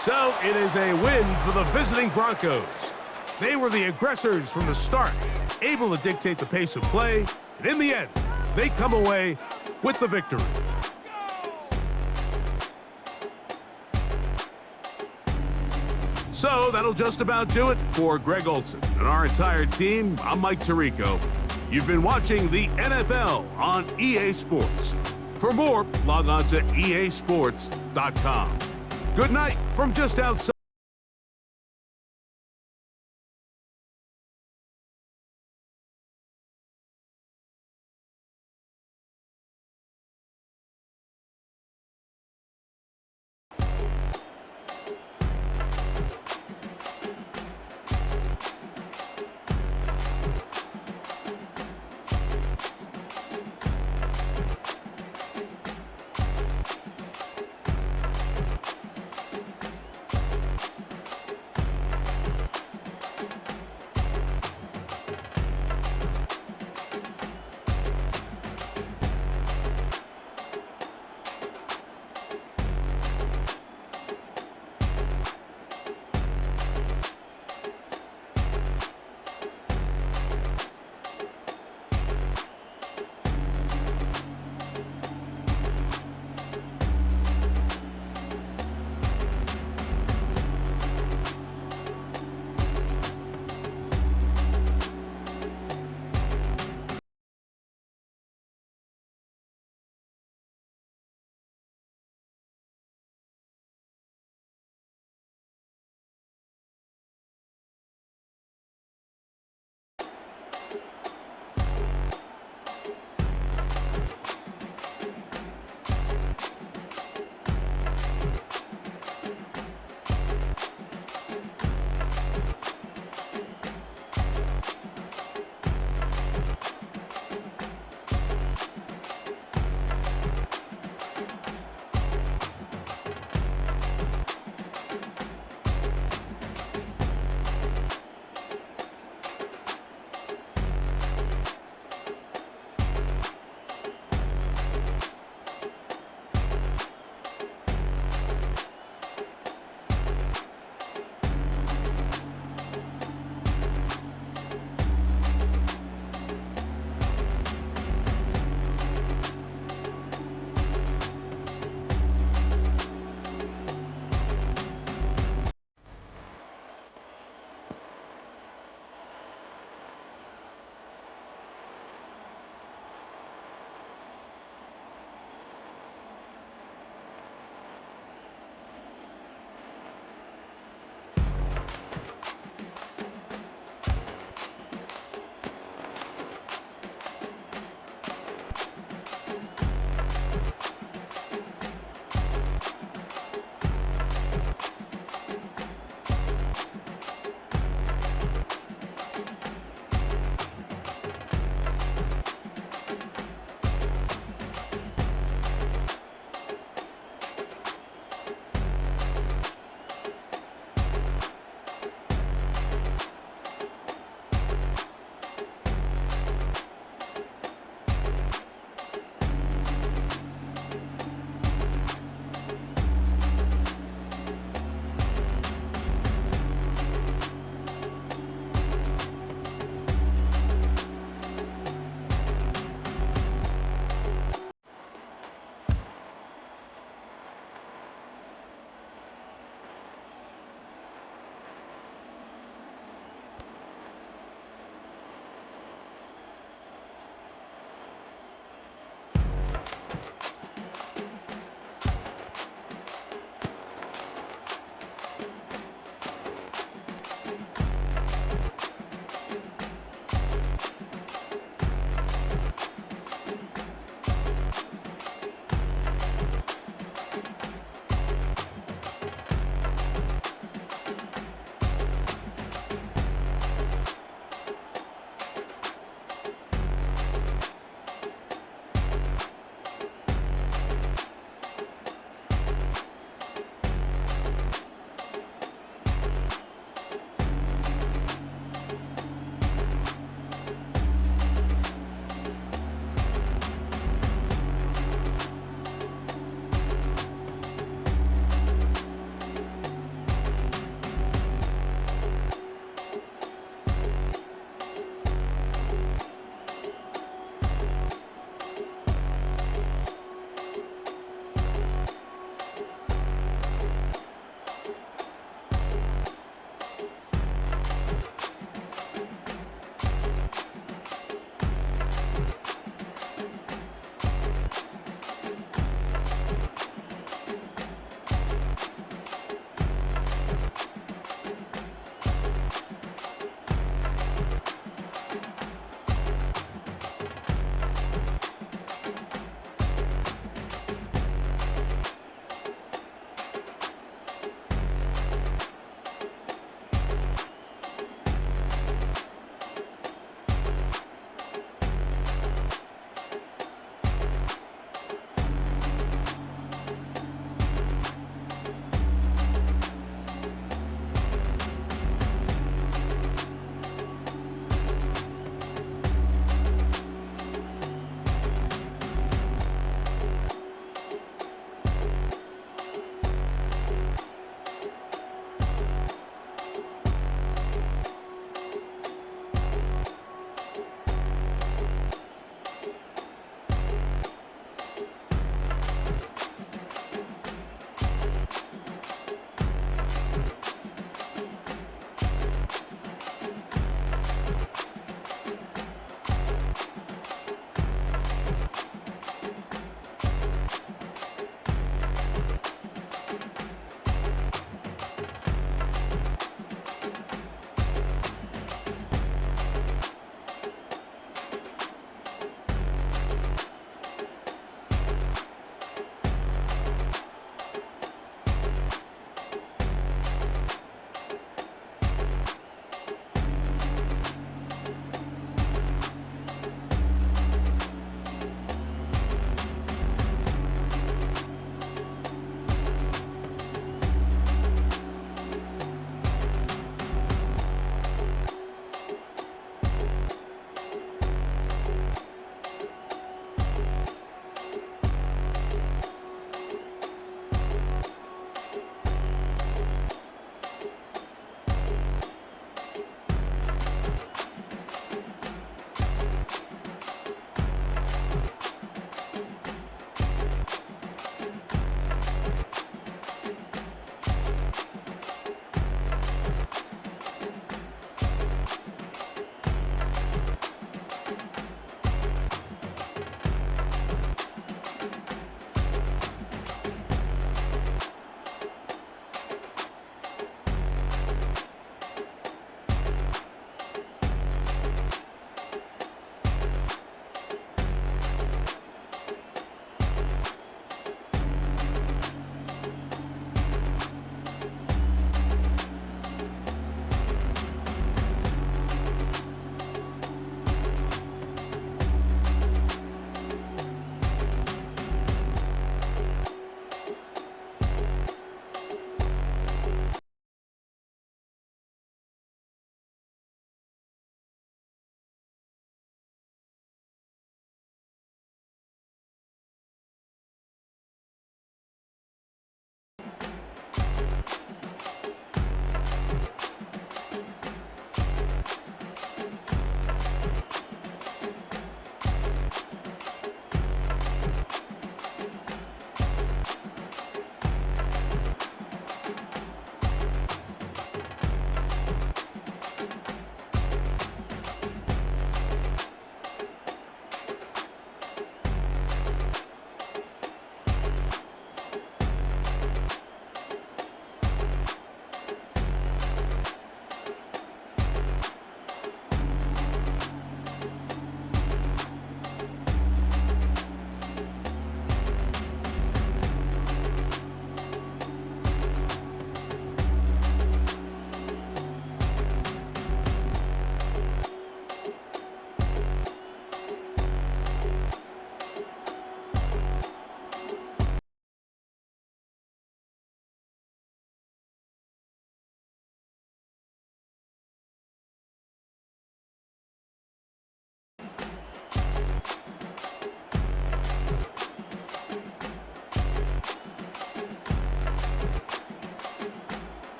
So it is a win for the visiting Broncos. They were the aggressors from the start, able to dictate the pace of play, and in the end, they come away with the victory. So that'll just about do it for Greg Olsen and our entire team. I'm Mike Tirico. You've been watching the NFL on EA Sports. For more, log on to easports.com. Good night from just outside.